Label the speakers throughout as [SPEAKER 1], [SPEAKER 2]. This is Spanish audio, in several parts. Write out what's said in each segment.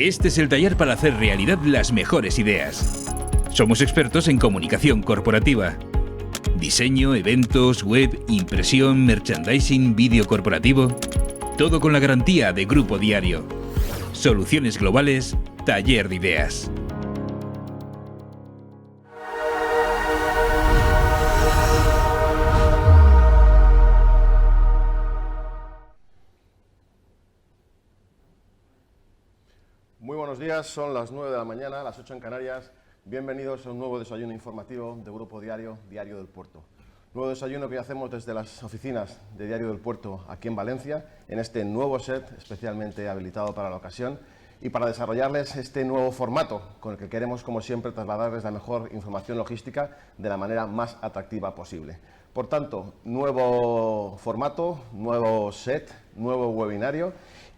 [SPEAKER 1] Este es el taller para hacer realidad las mejores ideas. Somos expertos en comunicación corporativa. Diseño, eventos, web, impresión, merchandising, vídeo corporativo. Todo con la garantía de Grupo Diario. Soluciones globales, taller de ideas.
[SPEAKER 2] Muy buenos días, son las 9 de la mañana, las 8 en Canarias. Bienvenidos a un nuevo desayuno informativo de Grupo Diario, Diario del Puerto. Nuevo desayuno que hacemos desde las oficinas de Diario del Puerto aquí en Valencia, en este nuevo set especialmente habilitado para la ocasión y para desarrollarles este nuevo formato con el que queremos, como siempre, trasladarles la mejor información logística de la manera más atractiva posible. Por tanto, nuevo formato, nuevo set, nuevo webinario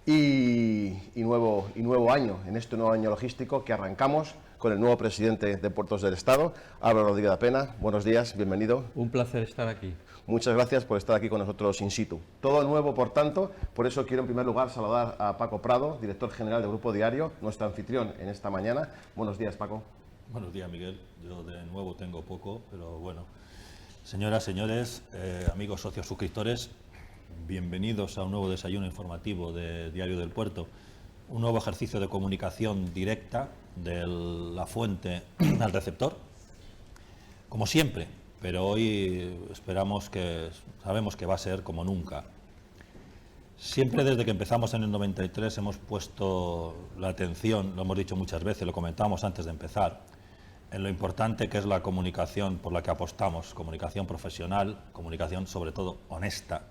[SPEAKER 2] y nuevo año, en este nuevo año logístico que arrancamos con el nuevo presidente de Puertos del Estado, Álvaro Rodríguez da Pena. Buenos días, bienvenido.
[SPEAKER 3] Un placer estar aquí.
[SPEAKER 2] Muchas gracias por estar aquí con nosotros in situ. Todo nuevo, por tanto, por eso quiero en primer lugar saludar a Paco Prado, director general de Grupo Diario, nuestro anfitrión en esta mañana. Buenos días, Paco.
[SPEAKER 4] Buenos días, Miguel. Yo de nuevo tengo poco, pero bueno. Señoras, señores, amigos socios suscriptores, bienvenidos a un nuevo desayuno informativo de Diario del Puerto. Un nuevo ejercicio de comunicación directa de la fuente al receptor, como siempre, pero hoy sabemos que va a ser como nunca. Siempre desde que empezamos en el 93 hemos puesto la atención, lo hemos dicho muchas veces, lo comentábamos antes de empezar, en lo importante que es la comunicación por la que apostamos, comunicación profesional, comunicación sobre todo honesta.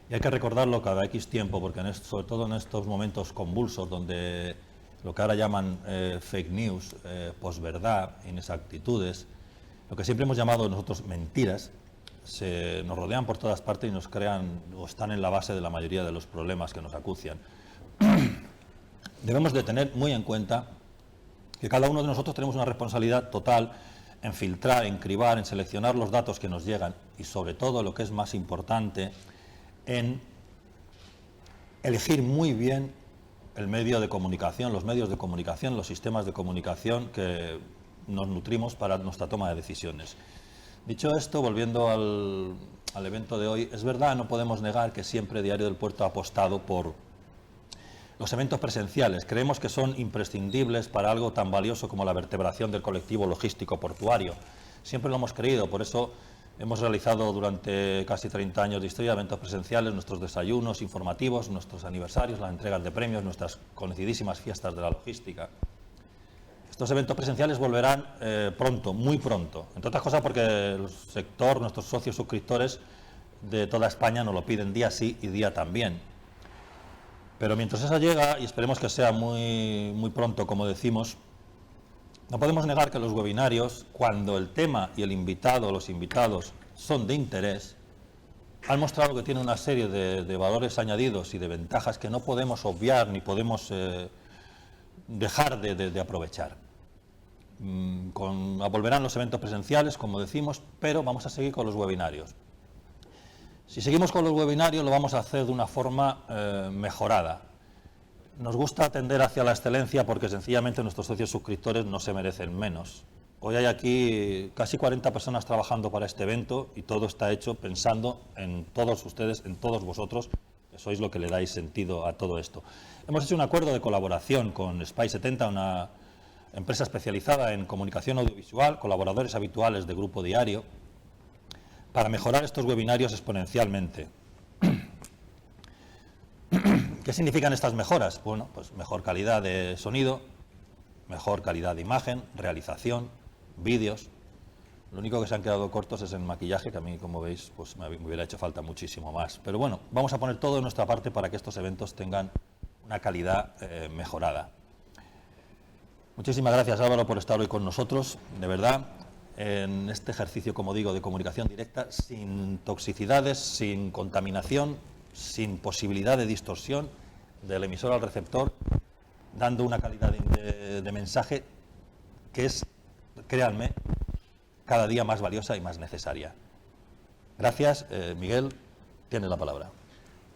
[SPEAKER 4] Y hay que recordarlo cada X tiempo, porque sobre todo en estos momentos convulsos, donde lo que ahora llaman fake news, posverdad, inexactitudes, lo que siempre hemos llamado nosotros mentiras, nos rodean por todas partes y nos crean o están en la base de la mayoría de los problemas que nos acucian. Debemos de tener muy en cuenta que cada uno de nosotros tenemos una responsabilidad total en filtrar, en cribar, en seleccionar los datos que nos llegan y sobre todo, lo que es más importante, en elegir muy bien el medio de comunicación, los medios de comunicación, los sistemas de comunicación que nos nutrimos para nuestra toma de decisiones. Dicho esto, volviendo al evento de hoy, es verdad, no podemos negar que siempre Diario del Puerto ha apostado por los eventos presenciales. Creemos que son imprescindibles para algo tan valioso como la vertebración del colectivo logístico portuario. Siempre lo hemos creído, por eso hemos realizado durante casi 30 años de historia eventos presenciales, nuestros desayunos informativos, nuestros aniversarios, las entregas de premios, nuestras conocidísimas fiestas de la logística. Estos eventos presenciales volverán pronto, muy pronto, entre otras cosas porque el sector, nuestros socios suscriptores de toda España nos lo piden día sí y día también. Pero mientras esa llega, y esperemos que sea muy pronto, como decimos, no podemos negar que los webinarios, cuando el tema y el invitado, los invitados, son de interés, han mostrado que tienen una serie de valores añadidos y de ventajas que no podemos obviar ni podemos dejar de aprovechar. Volverán los eventos presenciales, como decimos, pero vamos a seguir con los webinarios. Si seguimos con los webinarios, lo vamos a hacer de una forma mejorada. Nos gusta tender hacia la excelencia porque sencillamente nuestros socios suscriptores no se merecen menos. Hoy hay aquí casi 40 personas trabajando para este evento y todo está hecho pensando en todos ustedes, en todos vosotros, que sois lo que le dais sentido a todo esto. Hemos hecho un acuerdo de colaboración con Spy70, una empresa especializada en comunicación audiovisual, colaboradores habituales de Grupo Diario, para mejorar estos webinarios exponencialmente. ¿Qué significan estas mejoras? Bueno, pues mejor calidad de sonido, mejor calidad de imagen, realización, vídeos. Lo único que se han quedado cortos es el maquillaje, que a mí, como veis, pues me hubiera hecho falta muchísimo más. Pero bueno, vamos a poner todo de nuestra parte para que estos eventos tengan una calidad mejorada. Muchísimas gracias, Álvaro, por estar hoy con nosotros, de verdad, en este ejercicio, como digo, de comunicación directa, sin toxicidades, sin contaminación, sin posibilidad de distorsión del emisor al receptor, dando una calidad de mensaje que es, créanme, cada día más valiosa y más necesaria. Gracias, Miguel, tienes la palabra.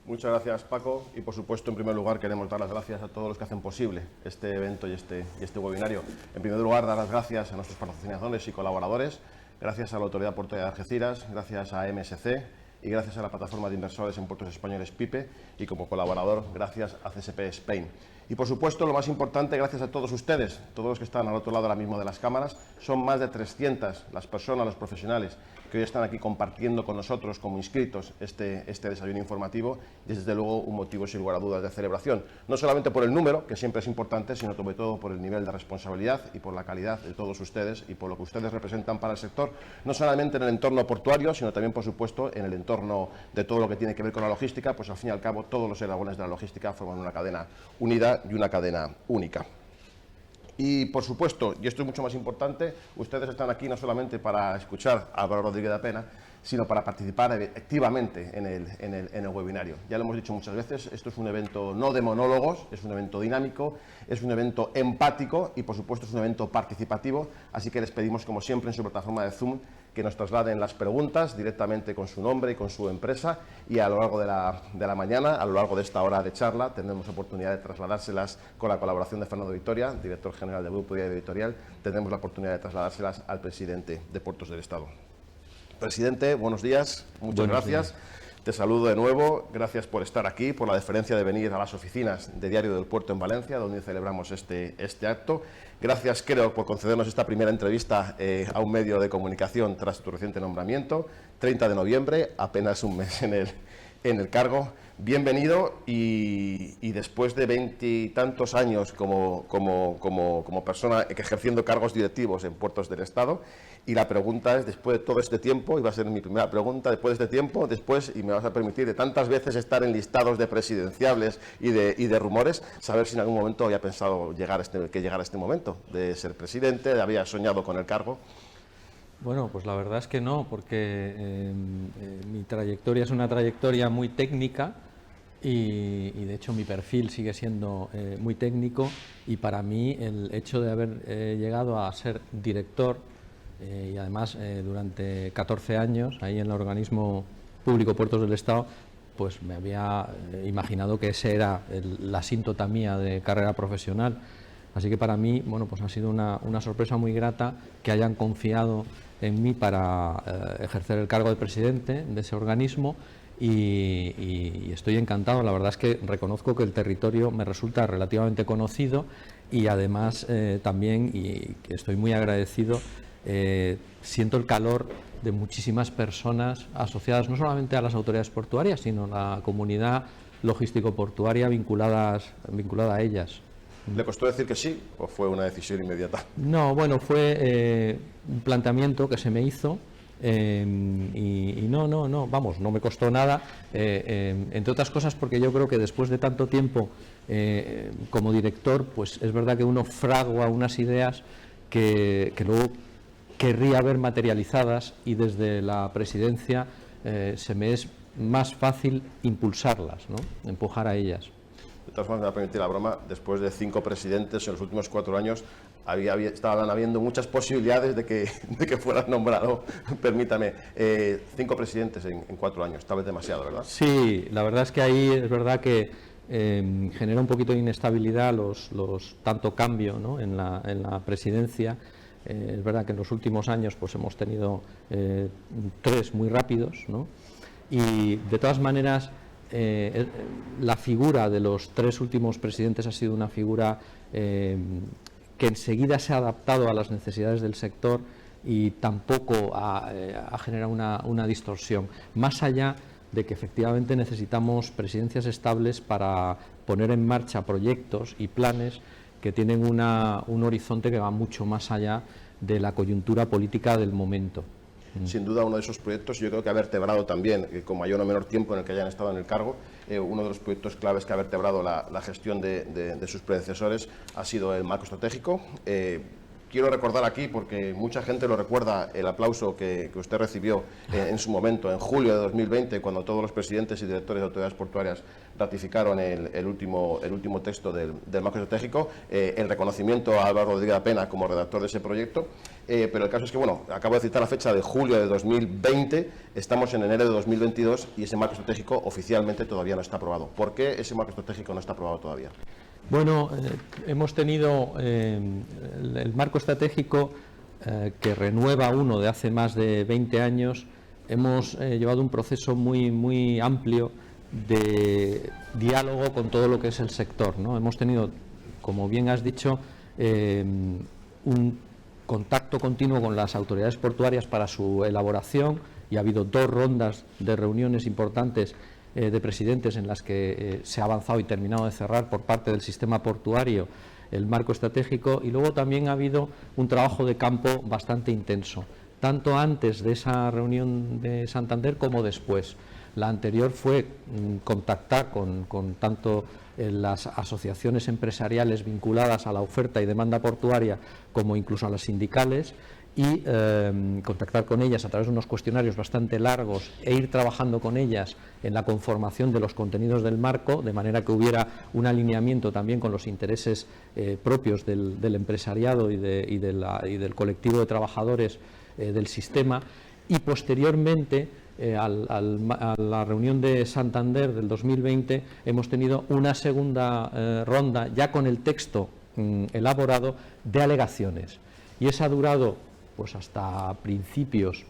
[SPEAKER 2] Muchas gracias, Paco, y por supuesto, en primer lugar, queremos dar las gracias a todos los que hacen posible este evento y este webinario. En primer lugar, dar las gracias a nuestros patrocinadores y colaboradores, gracias a la Autoridad Portuaria de Algeciras, gracias a MSC y gracias a la Plataforma de Inversores en Puertos Españoles PIPE, y como colaborador, gracias a CSP Spain. Y por supuesto, lo más importante, gracias a todos ustedes, todos los que están al otro lado ahora mismo de las cámaras. Son más de 300 las personas, los profesionales que hoy están aquí compartiendo con nosotros como inscritos este desayuno informativo, y es desde luego un motivo sin lugar a dudas de celebración, no solamente por el número, que siempre es importante, sino sobre todo por el nivel de responsabilidad y por la calidad de todos ustedes y por lo que ustedes representan para el sector, no solamente en el entorno portuario, sino también, por supuesto, en el entorno de todo lo que tiene que ver con la logística, pues al fin y al cabo todos los eslabones de la logística forman una cadena unida y una cadena única. Y por supuesto, y esto es mucho más importante, ustedes están aquí no solamente para escuchar a Álvaro Rodríguez de la Pena, sino para participar activamente en el webinario. Ya lo hemos dicho muchas veces, esto es un evento no de monólogos, es un evento dinámico, es un evento empático y por supuesto es un evento participativo, así que les pedimos, como siempre, en su plataforma de Zoom, que nos trasladen las preguntas directamente con su nombre y con su empresa, y a lo largo de la mañana, a lo largo de esta hora de charla, tendremos oportunidad de trasladárselas con la colaboración de Fernando Victoria, director general del Grupo Diario Editorial, tendremos la oportunidad de trasladárselas al presidente de Puertos del Estado. Presidente, buenos días, muchas gracias. Te saludo de nuevo, gracias por estar aquí, por la deferencia de venir a las oficinas de Diario del Puerto en Valencia, donde celebramos este acto. Gracias, creo, por concedernos esta primera entrevista a un medio de comunicación tras tu reciente nombramiento. 30 de noviembre, apenas un mes en el cargo. Bienvenido, y después de 20 y tantos años como persona ejerciendo cargos directivos en Puertos del Estado, y la pregunta es, después de todo este tiempo, y va a ser mi primera pregunta, después de este tiempo, y me vas a permitir, de tantas veces estar en listados de presidenciables y de rumores, saber si en algún momento había pensado llegara este momento de ser presidente, había soñado con el cargo.
[SPEAKER 3] Bueno, pues la verdad es que no, porque mi trayectoria es una trayectoria muy técnica y de hecho mi perfil sigue siendo muy técnico, y para mí el hecho de haber llegado a ser director y además durante 14 años ahí en el organismo público Puertos del Estado, pues me había imaginado que esa era la asíntota mía de carrera profesional. Así que para mí, bueno, pues ha sido una sorpresa muy grata que hayan confiado en mí para ejercer el cargo de presidente de ese organismo, y estoy encantado. La verdad es que reconozco que el territorio me resulta relativamente conocido, y además también, y estoy muy agradecido, siento el calor de muchísimas personas asociadas no solamente a las autoridades portuarias, sino a la comunidad logístico-portuaria vinculada a ellas.
[SPEAKER 2] ¿Le costó decir que sí o fue una decisión inmediata?
[SPEAKER 3] No, bueno, fue un planteamiento que se me hizo y no me costó nada, entre otras cosas porque yo creo que después de tanto tiempo como director, pues es verdad que uno fragua unas ideas que luego querría ver materializadas, y desde la presidencia se me es más fácil impulsarlas, ¿no? Empujar a ellas.
[SPEAKER 2] De todas formas, me va a permitir la broma, después de 5 presidentes en los últimos 4 años, estaban habiendo muchas posibilidades de que fueras nombrado, permítame, 5 presidentes en 4 años, tal vez demasiado, ¿verdad?
[SPEAKER 3] Sí, la verdad es que ahí es verdad que genera un poquito de inestabilidad tanto cambio, ¿no?, en la presidencia. Es verdad que en los últimos años pues hemos tenido 3 muy rápidos, ¿no? Y de todas maneras, la figura de los 3 últimos presidentes ha sido una figura que enseguida se ha adaptado a las necesidades del sector y tampoco ha generado una distorsión, más allá de que efectivamente necesitamos presidencias estables para poner en marcha proyectos y planes que tienen un horizonte que va mucho más allá de la coyuntura política del momento.
[SPEAKER 2] Sin duda, uno de esos proyectos, yo creo que ha vertebrado también, con mayor o menor tiempo en el que hayan estado en el cargo, uno de los proyectos claves que ha vertebrado la gestión de sus predecesores ha sido el marco estratégico. Quiero recordar aquí, porque mucha gente lo recuerda, el aplauso que usted recibió en su momento, en julio de 2020, cuando todos los presidentes y directores de autoridades portuarias ratificaron el último texto del marco estratégico, el reconocimiento a Álvaro Rodríguez de la Pena como redactor de ese proyecto. pero el caso es que, bueno, acabo de citar la fecha de julio de 2020, estamos en enero de 2022 y ese marco estratégico oficialmente todavía no está aprobado. ¿Por qué ese marco estratégico no está aprobado todavía?
[SPEAKER 3] Bueno, hemos tenido el marco estratégico que renueva uno de hace más de 20 años. Hemos llevado un proceso muy amplio de diálogo con todo lo que es el sector, ¿no? Hemos tenido, como bien has dicho, un contacto continuo con las autoridades portuarias para su elaboración, y ha habido 2 rondas de reuniones importantes de presidentes en las que se ha avanzado y terminado de cerrar por parte del sistema portuario el marco estratégico, y luego también ha habido un trabajo de campo bastante intenso, tanto antes de esa reunión de Santander como después. La anterior fue contactar con tanto las asociaciones empresariales vinculadas a la oferta y demanda portuaria como incluso a las sindicales, y contactar con ellas a través de unos cuestionarios bastante largos e ir trabajando con ellas en la conformación de los contenidos del marco, de manera que hubiera un alineamiento también con los intereses propios del empresariado y del colectivo de trabajadores del sistema. Y posteriormente, a la reunión de Santander del 2020, hemos tenido una segunda ronda ya con el texto elaborado de alegaciones, y esa ha durado pues hasta principios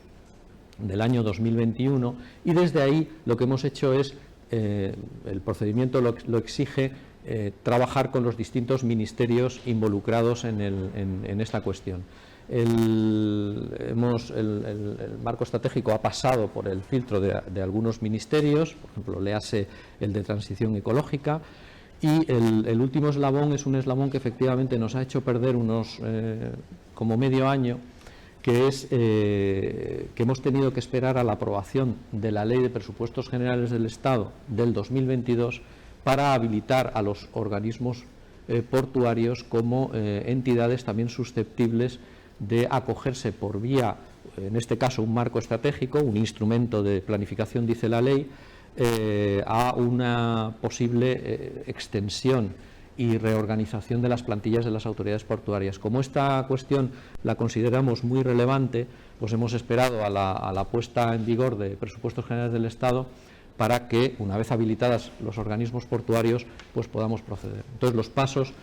[SPEAKER 3] del año 2021, y desde ahí lo que hemos hecho es, el procedimiento lo exige, trabajar con los distintos ministerios involucrados en esta cuestión. El marco estratégico ha pasado por el filtro de algunos ministerios, por ejemplo, léase el de Transición Ecológica, y el último eslabón es un eslabón que efectivamente nos ha hecho perder unos como medio año, que es que hemos tenido que esperar a la aprobación de la Ley de Presupuestos Generales del Estado del 2022 para habilitar a los organismos portuarios como entidades también susceptibles de acogerse por vía, en este caso, un marco estratégico, un instrumento de planificación, dice la ley, a una posible extensión y reorganización de las plantillas de las autoridades portuarias. Como esta cuestión la consideramos muy relevante, pues hemos esperado a la puesta en vigor de Presupuestos Generales del Estado para que, una vez habilitadas los organismos portuarios, pues podamos proceder. Entonces, los pasos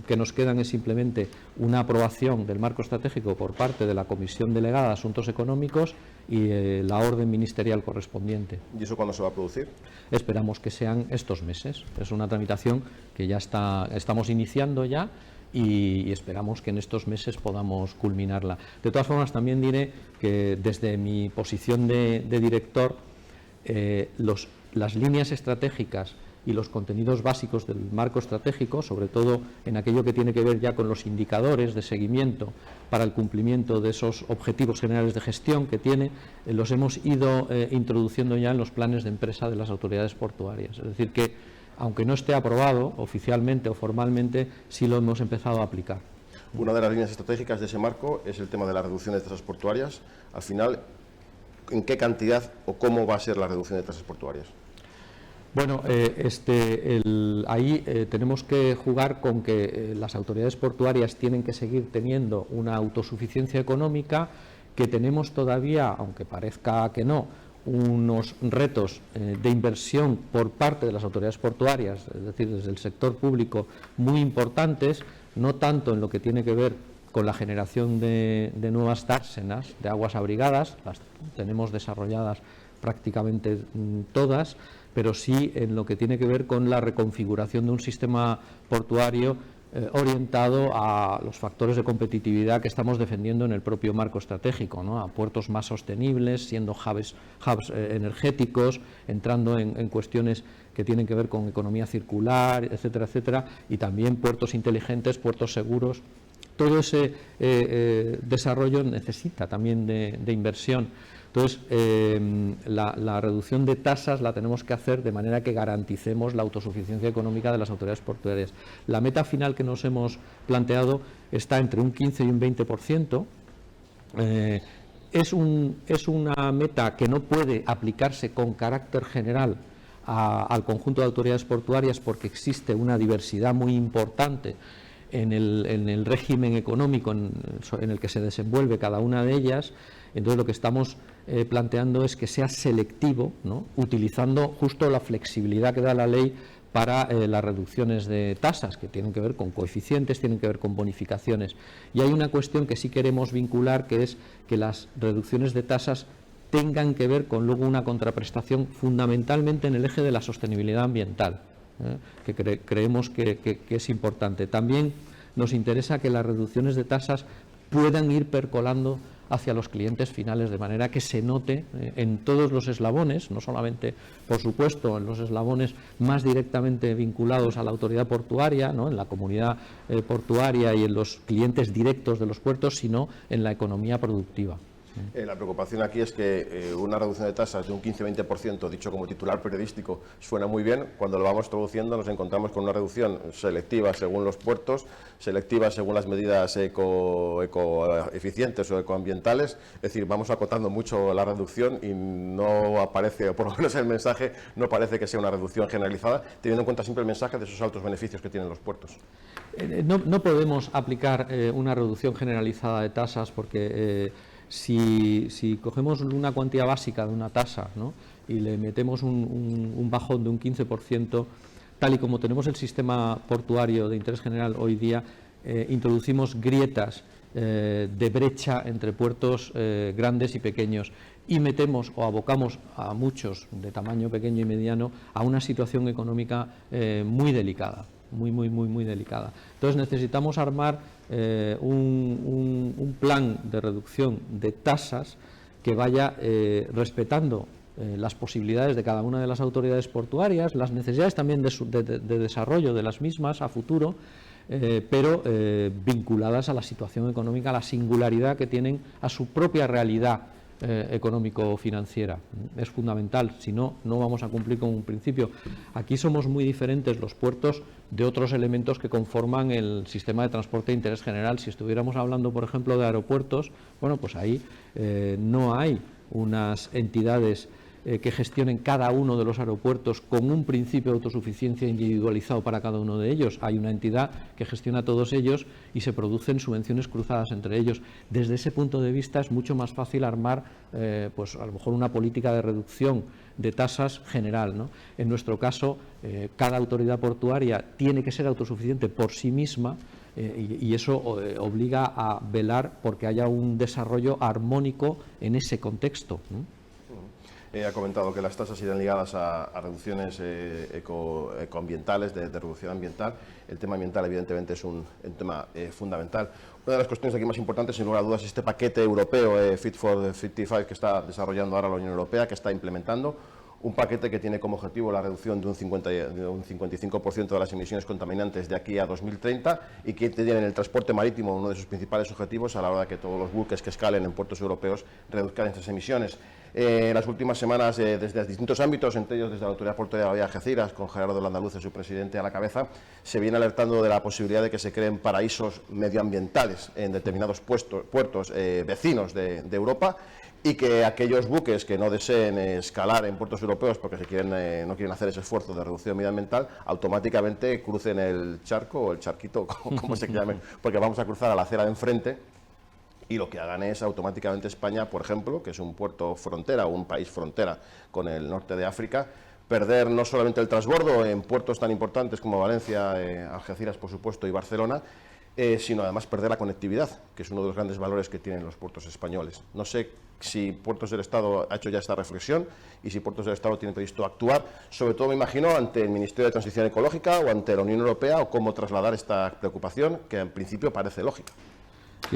[SPEAKER 3] que nos quedan es simplemente una aprobación del marco estratégico por parte de la Comisión Delegada de Asuntos Económicos y la orden ministerial correspondiente.
[SPEAKER 2] ¿Y eso cuándo se va a producir?
[SPEAKER 3] Esperamos que sean estos meses. Es una tramitación que ya estamos iniciando ya, y esperamos que en estos meses podamos culminarla. De todas formas, también diré que desde mi posición de director, las líneas estratégicas y los contenidos básicos del marco estratégico, sobre todo en aquello que tiene que ver ya con los indicadores de seguimiento para el cumplimiento de esos objetivos generales de gestión que tiene, los hemos ido introduciendo ya en los planes de empresa de las autoridades portuarias. Es decir, que aunque no esté aprobado oficialmente o formalmente, sí lo hemos empezado a aplicar.
[SPEAKER 2] Una de las líneas estratégicas de ese marco es el tema de la reducción de tasas portuarias. Al final, ¿en qué cantidad o cómo va a ser la reducción de tasas portuarias?
[SPEAKER 3] Bueno, ahí tenemos que jugar con que las autoridades portuarias tienen que seguir teniendo una autosuficiencia económica, que tenemos todavía, aunque parezca que no, unos retos de inversión por parte de las autoridades portuarias, es decir, desde el sector público, muy importantes, no tanto en lo que tiene que ver con la generación de nuevas dársenas de aguas abrigadas, las tenemos desarrolladas prácticamente todas, pero sí en lo que tiene que ver con la reconfiguración de un sistema portuario orientado a los factores de competitividad que estamos defendiendo en el propio marco estratégico, ¿no? A puertos más sostenibles, siendo hubs energéticos, entrando en cuestiones que tienen que ver con economía circular, etcétera, etcétera, y también puertos inteligentes, puertos seguros. Todo ese desarrollo necesita también de inversión. Entonces, la reducción de tasas la tenemos que hacer de manera que garanticemos la autosuficiencia económica de las autoridades portuarias. La meta final que nos hemos planteado está entre un 15 y un 20%. Es una meta que no puede aplicarse con carácter general al conjunto de autoridades portuarias, porque existe una diversidad muy importante en el régimen económico en el que se desenvuelve cada una de ellas. Entonces lo que estamos planteando es que sea selectivo, ¿no?, utilizando justo la flexibilidad que da la ley para las reducciones de tasas, que tienen que ver con coeficientes, tienen que ver con bonificaciones. Y hay una cuestión que sí queremos vincular, que es que las reducciones de tasas tengan que ver con luego una contraprestación fundamentalmente en el eje de la sostenibilidad ambiental, que creemos que es importante. También nos interesa que las reducciones de tasas puedan ir percolando hacia los clientes finales, de manera que se note en todos los eslabones, no solamente, por supuesto, en los eslabones más directamente vinculados a la autoridad portuaria, ¿no?, en la comunidad portuaria y en los clientes directos de los puertos, sino en la economía productiva.
[SPEAKER 2] La preocupación aquí es que una reducción de tasas de un 15-20%, dicho como titular periodístico, suena muy bien. Cuando lo vamos traduciendo nos encontramos con una reducción selectiva según los puertos, selectiva según las medidas ecoeficientes o ecoambientales. Es decir, vamos acotando mucho la reducción y no aparece, o por lo menos el mensaje no parece que sea una reducción generalizada, teniendo en cuenta siempre el mensaje de esos altos beneficios que tienen los puertos.
[SPEAKER 3] No podemos aplicar una reducción generalizada de tasas porque si cogemos una cuantía básica de una tasa, ¿no?, y le metemos un bajón de un 15%, tal y como tenemos el sistema portuario de interés general hoy día, introducimos grietas de brecha entre puertos grandes y pequeños y metemos o abocamos a muchos de tamaño pequeño y mediano a una situación económica muy delicada. Muy delicada. Entonces necesitamos armar un plan de reducción de tasas que vaya respetando las posibilidades de cada una de las autoridades portuarias, las necesidades también de desarrollo de las mismas a futuro, pero vinculadas a la situación económica, a la singularidad que tienen, a su propia realidad económico-financiera. Es fundamental, si no, no vamos a cumplir con un principio. Aquí somos muy diferentes los puertos de otros elementos que conforman el sistema de transporte de interés general. Si estuviéramos hablando, por ejemplo, de aeropuertos, bueno, pues ahí no hay unas entidades que gestionen cada uno de los aeropuertos con un principio de autosuficiencia individualizado para cada uno de ellos. Hay una entidad que gestiona todos ellos y se producen subvenciones cruzadas entre ellos. Desde ese punto de vista es mucho más fácil armar pues a lo mejor una política de reducción de tasas general, ¿no? En nuestro caso, cada autoridad portuaria tiene que ser autosuficiente por sí misma y eso obliga a velar porque haya un desarrollo armónico en ese contexto, ¿no?
[SPEAKER 2] Ha comentado que las tasas irán ligadas a reducciones ecoambientales, de reducción ambiental. El tema ambiental, evidentemente, es un tema fundamental. Una de las cuestiones aquí más importantes, sin lugar a dudas, es este paquete europeo Fit for 55 que está desarrollando ahora la Unión Europea, que está implementando. Un paquete que tiene como objetivo la reducción de un 55% de las emisiones contaminantes de aquí a 2030 y que tiene en el transporte marítimo uno de sus principales objetivos a la hora de que todos los buques que escalen en puertos europeos reduzcan estas emisiones. En las últimas semanas, desde distintos ámbitos, entre ellos desde la Autoridad Portuaria de Algeciras, con Gerardo Landaluce, su presidente, a la cabeza, se viene alertando de la posibilidad de que se creen paraísos medioambientales en determinados puertos vecinos de Europa, y que aquellos buques que no deseen escalar en puertos europeos porque no quieren hacer ese esfuerzo de reducción medioambiental, automáticamente crucen el charco o el charquito, como se llame, porque vamos a cruzar a la acera de enfrente y lo que hagan es automáticamente España, por ejemplo, que es un puerto frontera o un país frontera con el norte de África, perder no solamente el transbordo en puertos tan importantes como Valencia, Algeciras, por supuesto, y Barcelona, sino además perder la conectividad, que es uno de los grandes valores que tienen los puertos españoles. No sé si Puertos del Estado ha hecho ya esta reflexión y si Puertos del Estado tiene previsto actuar, sobre todo me imagino ante el Ministerio de Transición Ecológica o ante la Unión Europea, o cómo trasladar esta preocupación que en principio parece lógica.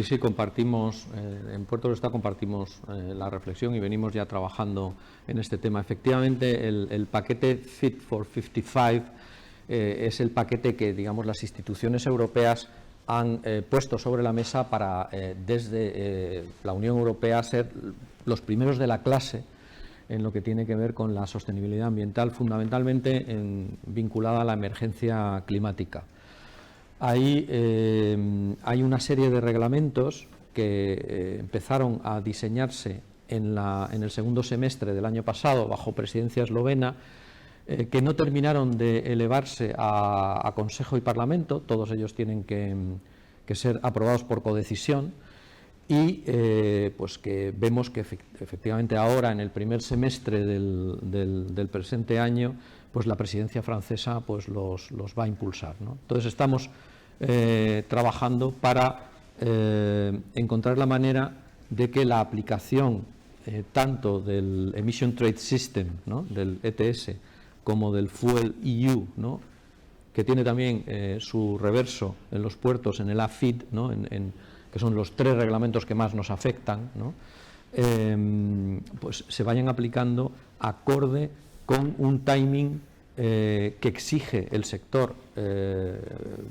[SPEAKER 3] Sí, compartimos, en Puertos del Estado compartimos la reflexión y venimos ya trabajando en este tema. Efectivamente, el paquete Fit for 55 es el paquete que, digamos, las instituciones europeas han puesto sobre la mesa para, desde la Unión Europea, ser los primeros de la clase en lo que tiene que ver con la sostenibilidad ambiental, fundamentalmente vinculada a la emergencia climática. Ahí hay una serie de reglamentos que empezaron a diseñarse en el segundo semestre del año pasado bajo presidencia eslovena, que no terminaron de elevarse a Consejo y Parlamento, todos ellos tienen que ser aprobados por codecisión, y pues que vemos que efectivamente ahora, en el primer semestre del presente año, pues la presidencia francesa pues los va a impulsar, ¿no? Entonces estamos trabajando para encontrar la manera de que la aplicación tanto del Emission Trade System, ¿no?, del ETS, como del Fuel EU, ¿no?, que tiene también su reverso en los puertos, en el AFID, ¿no?, que son los 3 reglamentos que más nos afectan, ¿no?, pues se vayan aplicando acorde con un timing que exige el sector,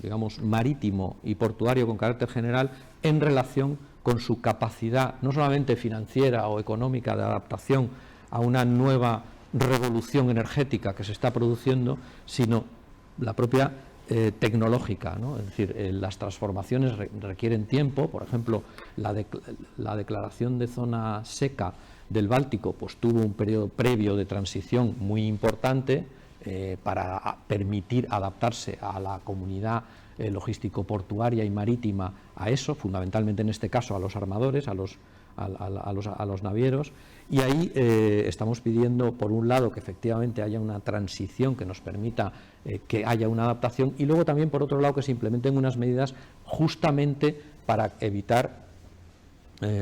[SPEAKER 3] digamos, marítimo y portuario con carácter general, en relación con su capacidad, no solamente financiera o económica, de adaptación a una nueva revolución energética que se está produciendo, sino la propia tecnológica, ¿no? Es decir, las transformaciones requieren tiempo. Por ejemplo, la declaración de zona seca del Báltico pues tuvo un periodo previo de transición muy importante para permitir adaptarse a la comunidad logístico-portuaria y marítima a eso, fundamentalmente en este caso a los armadores, a los navieros, y ahí estamos pidiendo, por un lado, que efectivamente haya una transición que nos permita que haya una adaptación, y luego también, por otro lado, que se implementen unas medidas justamente para evitar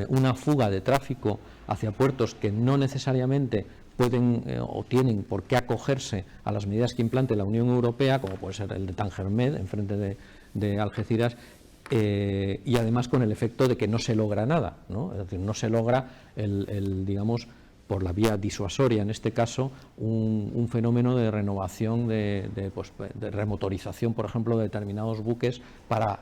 [SPEAKER 3] una fuga de tráfico hacia puertos que no necesariamente pueden o tienen por qué acogerse a las medidas que implante la Unión Europea, como puede ser el de Tangermed, enfrente de Algeciras, y además con el efecto de que no se logra nada, ¿no? Es decir, no se logra digamos, por la vía disuasoria, en este caso, un fenómeno de renovación, de remotorización, por ejemplo, de determinados buques para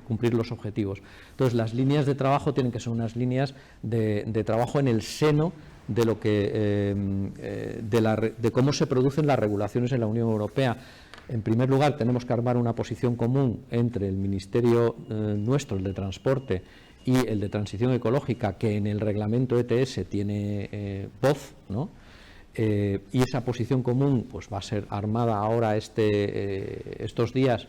[SPEAKER 3] cumplir los objetivos. Entonces, las líneas de trabajo tienen que ser unas líneas de trabajo en el seno de lo que de cómo se producen las regulaciones en la Unión Europea. En primer lugar, tenemos que armar una posición común entre el Ministerio nuestro, el de Transporte, y el de Transición Ecológica, que en el reglamento ETS tiene voz, ¿no? Y esa posición común pues va a ser armada ahora estos días,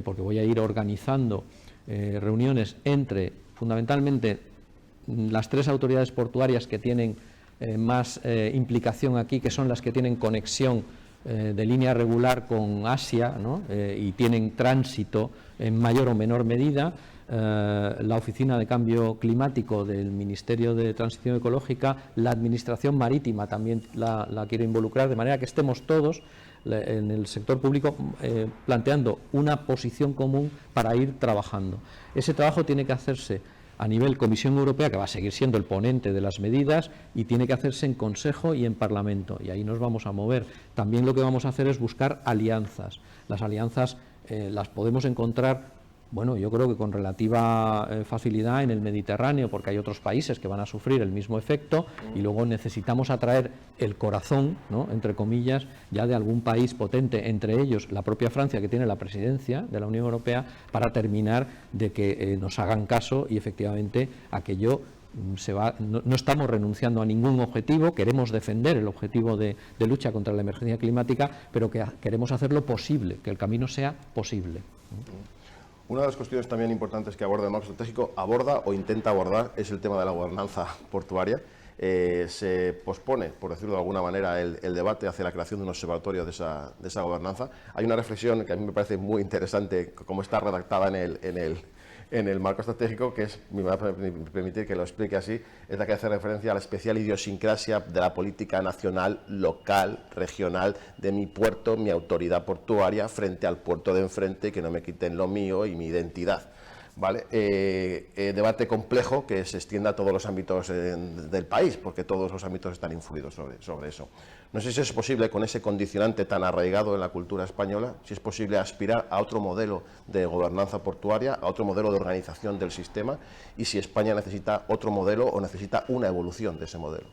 [SPEAKER 3] porque voy a ir organizando reuniones entre, fundamentalmente, las 3 autoridades portuarias que tienen más implicación aquí, que son las que tienen conexión de línea regular con Asia, ¿no? Y tienen tránsito en mayor o menor medida. La Oficina de Cambio Climático del Ministerio de Transición Ecológica, la Administración Marítima también la quiere involucrar, de manera que estemos todos en el sector público planteando una posición común para ir trabajando. Ese trabajo tiene que hacerse a nivel Comisión Europea, que va a seguir siendo el ponente de las medidas, y tiene que hacerse en Consejo y en Parlamento, y ahí nos vamos a mover. También lo que vamos a hacer es buscar alianzas. Las alianzas las podemos encontrar, bueno, yo creo que con relativa facilidad en el Mediterráneo, porque hay otros países que van a sufrir el mismo efecto, y luego necesitamos atraer el corazón, ¿no?, entre comillas, ya de algún país potente, entre ellos la propia Francia, que tiene la presidencia de la Unión Europea, para terminar de que nos hagan caso y efectivamente aquello no estamos renunciando a ningún objetivo. Queremos defender el objetivo de lucha contra la emergencia climática, pero que queremos hacerlo posible, que el camino sea posible.
[SPEAKER 2] Una de las cuestiones también importantes que aborda el marco estratégico, aborda o intenta abordar, es el tema de la gobernanza portuaria. Se pospone, por decirlo de alguna manera, el debate hacia la creación de un observatorio de esa gobernanza. Hay una reflexión que a mí me parece muy interesante, como está redactada en el marco estratégico, que es, me va a permitir que lo explique así, es la que hace referencia a la especial idiosincrasia de la política nacional, local, regional, de mi puerto, mi autoridad portuaria, frente al puerto de enfrente, que no me quiten lo mío y mi identidad. ¿Vale? Debate complejo que se extienda a todos los ámbitos del país, porque todos los ámbitos están influidos sobre eso. No sé si es posible, con ese condicionante tan arraigado en la cultura española, si es posible aspirar a otro modelo de gobernanza portuaria, a otro modelo de organización del sistema, y si España necesita otro modelo o necesita una evolución de ese modelo.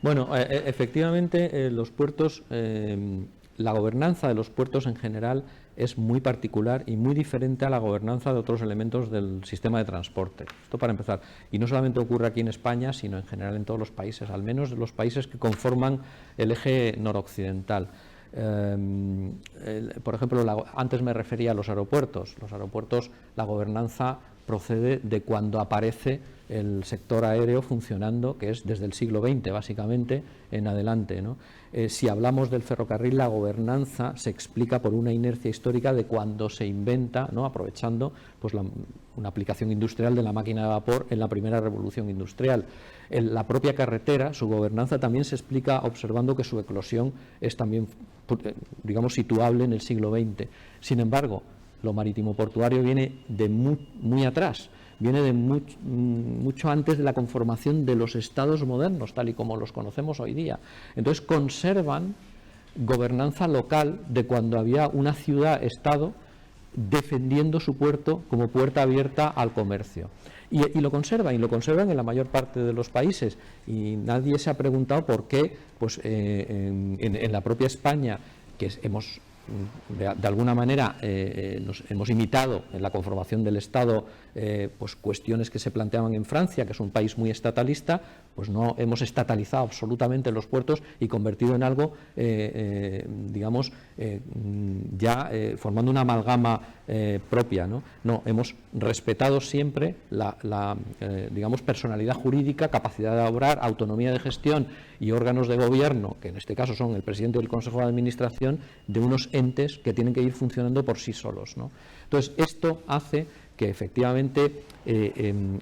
[SPEAKER 3] Bueno, efectivamente, los puertos, la gobernanza de los puertos en general es muy particular y muy diferente a la gobernanza de otros elementos del sistema de transporte. Esto para empezar. Y no solamente ocurre aquí en España, sino en general en todos los países, al menos los países que conforman el eje noroccidental. Por ejemplo, antes me refería a los aeropuertos. Los aeropuertos, la gobernanza procede de cuando aparece el sector aéreo funcionando, que es desde el siglo XX básicamente en adelante, ¿no? Si hablamos del ferrocarril, la gobernanza se explica por una inercia histórica de cuando se inventa, ¿no?, aprovechando pues una aplicación industrial de la máquina de vapor en la primera revolución industrial. La propia carretera, su gobernanza también se explica observando que su eclosión es también, digamos, situable en el siglo XX. Sin embargo, lo marítimo portuario viene de muy atrás, viene de mucho antes de la conformación de los estados modernos, tal y como los conocemos hoy día. Entonces conservan gobernanza local de cuando había una ciudad-estado defendiendo su puerto como puerta abierta al comercio. Y lo conservan en la mayor parte de los países, y nadie se ha preguntado por qué pues, en la propia España, que hemos de alguna manera nos hemos imitado en la conformación del Estado pues cuestiones que se planteaban en Francia, que es un país muy estatalista, pues no hemos estatalizado absolutamente los puertos y convertido en algo digamos ya formando una amalgama propia, ¿no? No, hemos respetado siempre la digamos personalidad jurídica, capacidad de obrar, autonomía de gestión y órganos de gobierno, que en este caso son el presidente del Consejo de Administración, de unos entes que tienen que ir funcionando por sí solos, ¿no? Entonces, esto hace que efectivamente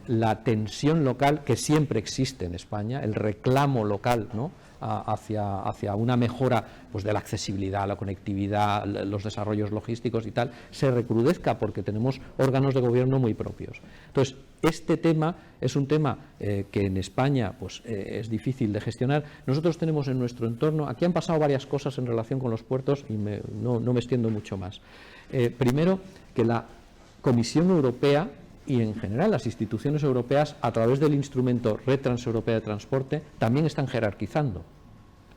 [SPEAKER 3] la tensión local, que siempre existe en España, el reclamo local, ¿no?, hacia una mejora pues, de la accesibilidad, la conectividad, los desarrollos logísticos y tal, se recrudezca porque tenemos órganos de gobierno muy propios. Entonces, este tema es un tema que en España pues, es difícil de gestionar. Nosotros tenemos en nuestro entorno, aquí han pasado varias cosas en relación con los puertos y no me extiendo mucho más. Primero, que la Comisión Europea y en general las instituciones europeas, a través del instrumento Red Transeuropea de Transporte, también están jerarquizando.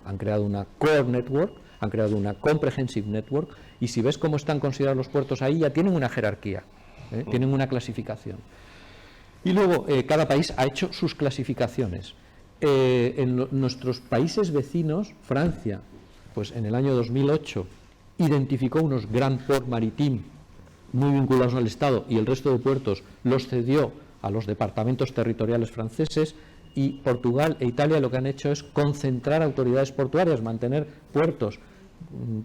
[SPEAKER 3] Han creado una Core Network, han creado una Comprehensive Network, y si ves cómo están considerados los puertos ahí, ya tienen una jerarquía, tienen una clasificación. Y luego cada país ha hecho sus clasificaciones. En nuestros países vecinos, Francia, pues en el año 2008 identificó unos Grand Ports Maritimes muy vinculados al Estado, y el resto de puertos los cedió a los departamentos territoriales franceses, y Portugal e Italia lo que han hecho es concentrar autoridades portuarias, mantener puertos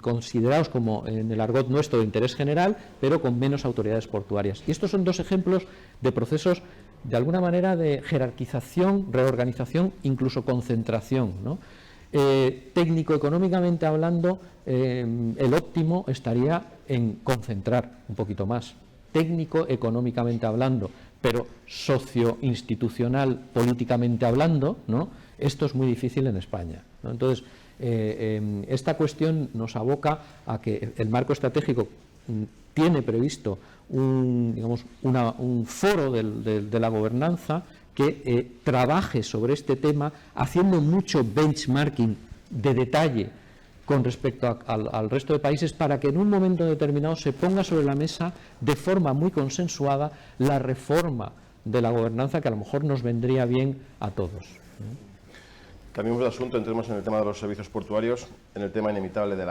[SPEAKER 3] considerados como en el argot nuestro de interés general, pero con menos autoridades portuarias. Y estos son dos ejemplos de procesos de alguna manera de jerarquización, reorganización, incluso concentración, ¿no? Técnico-económicamente hablando, el óptimo estaría en concentrar un poquito más, técnico-económicamente hablando, pero socio-institucional, políticamente hablando, ¿no?, esto es muy difícil en España, ¿no? Entonces, esta cuestión nos aboca a que el marco estratégico tiene previsto un foro de la gobernanza que trabaje sobre este tema, haciendo mucho benchmarking de detalle con respecto al resto de países, para que en un momento determinado se ponga sobre la mesa de forma muy consensuada la reforma de la gobernanza que a lo mejor nos vendría bien a todos.
[SPEAKER 2] Cambiamos de asunto, entremos en el tema de los servicios portuarios, en el tema inevitable de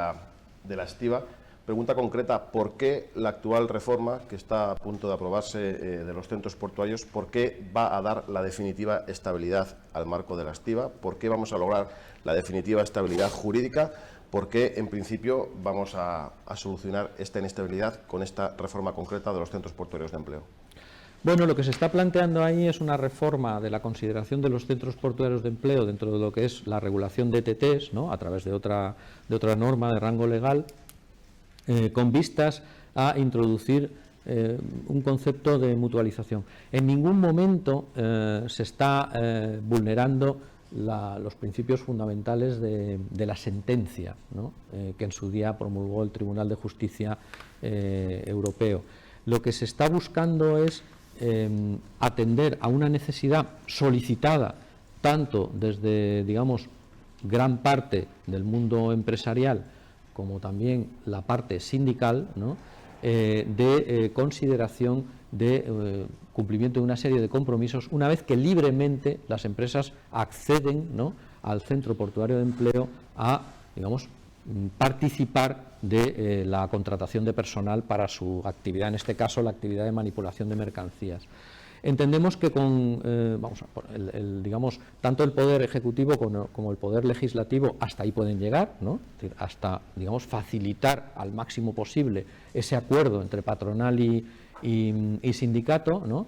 [SPEAKER 2] la estiba. Pregunta concreta: ¿por qué la actual reforma que está a punto de aprobarse de los centros portuarios, por qué va a dar la definitiva estabilidad al marco de la estiba? ¿Por qué vamos a lograr la definitiva estabilidad jurídica? ¿Por qué en principio vamos a solucionar esta inestabilidad con esta reforma concreta de los centros portuarios de empleo?
[SPEAKER 3] Bueno, lo que se está planteando ahí es una reforma de la consideración de los centros portuarios de empleo dentro de lo que es la regulación de ETTs, ¿no?, a través de otra norma de rango legal, con vistas a introducir un concepto de mutualización. En ningún momento se está vulnerando los principios fundamentales de la sentencia, ¿no?, que en su día promulgó el Tribunal de Justicia Europeo. Lo que se está buscando es atender a una necesidad solicitada tanto desde, digamos, gran parte del mundo empresarial como también la parte sindical, ¿no?, de consideración de cumplimiento de una serie de compromisos una vez que libremente las empresas acceden, ¿no?, al centro portuario de empleo a, digamos, participar de la contratación de personal para su actividad, en este caso la actividad de manipulación de mercancías. Entendemos que con digamos, tanto el Poder Ejecutivo como el Poder Legislativo hasta ahí pueden llegar, ¿no? Hasta, digamos, facilitar al máximo posible ese acuerdo entre patronal y sindicato, ¿no?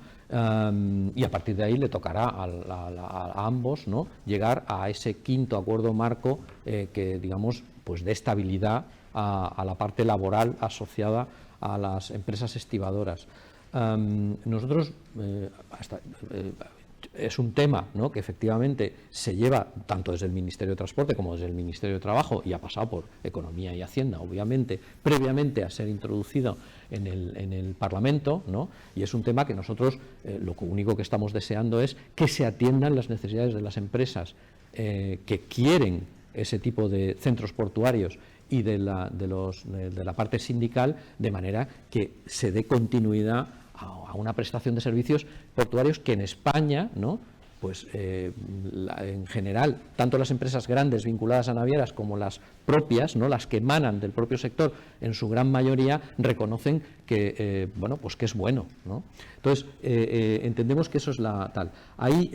[SPEAKER 3] Y a partir de ahí le tocará a ambos, ¿no?, llegar a ese quinto acuerdo marco que, digamos, pues dé estabilidad a la parte laboral asociada a las empresas estibadoras. Nosotros, es un tema, ¿no?, que efectivamente se lleva tanto desde el Ministerio de Transporte como desde el Ministerio de Trabajo y ha pasado por Economía y Hacienda, obviamente, previamente a ser introducido en el Parlamento, ¿no? Y es un tema que nosotros lo único que estamos deseando es que se atiendan las necesidades de las empresas que quieren ese tipo de centros portuarios y de la parte sindical, de manera que se dé continuidad a una prestación de servicios portuarios que en España, ¿no?, pues en general, tanto las empresas grandes vinculadas a navieras como las propias, ¿no?, las que emanan del propio sector, en su gran mayoría reconocen que, bueno, pues que es bueno, ¿no? Entonces, entendemos que eso es la tal. Ahí,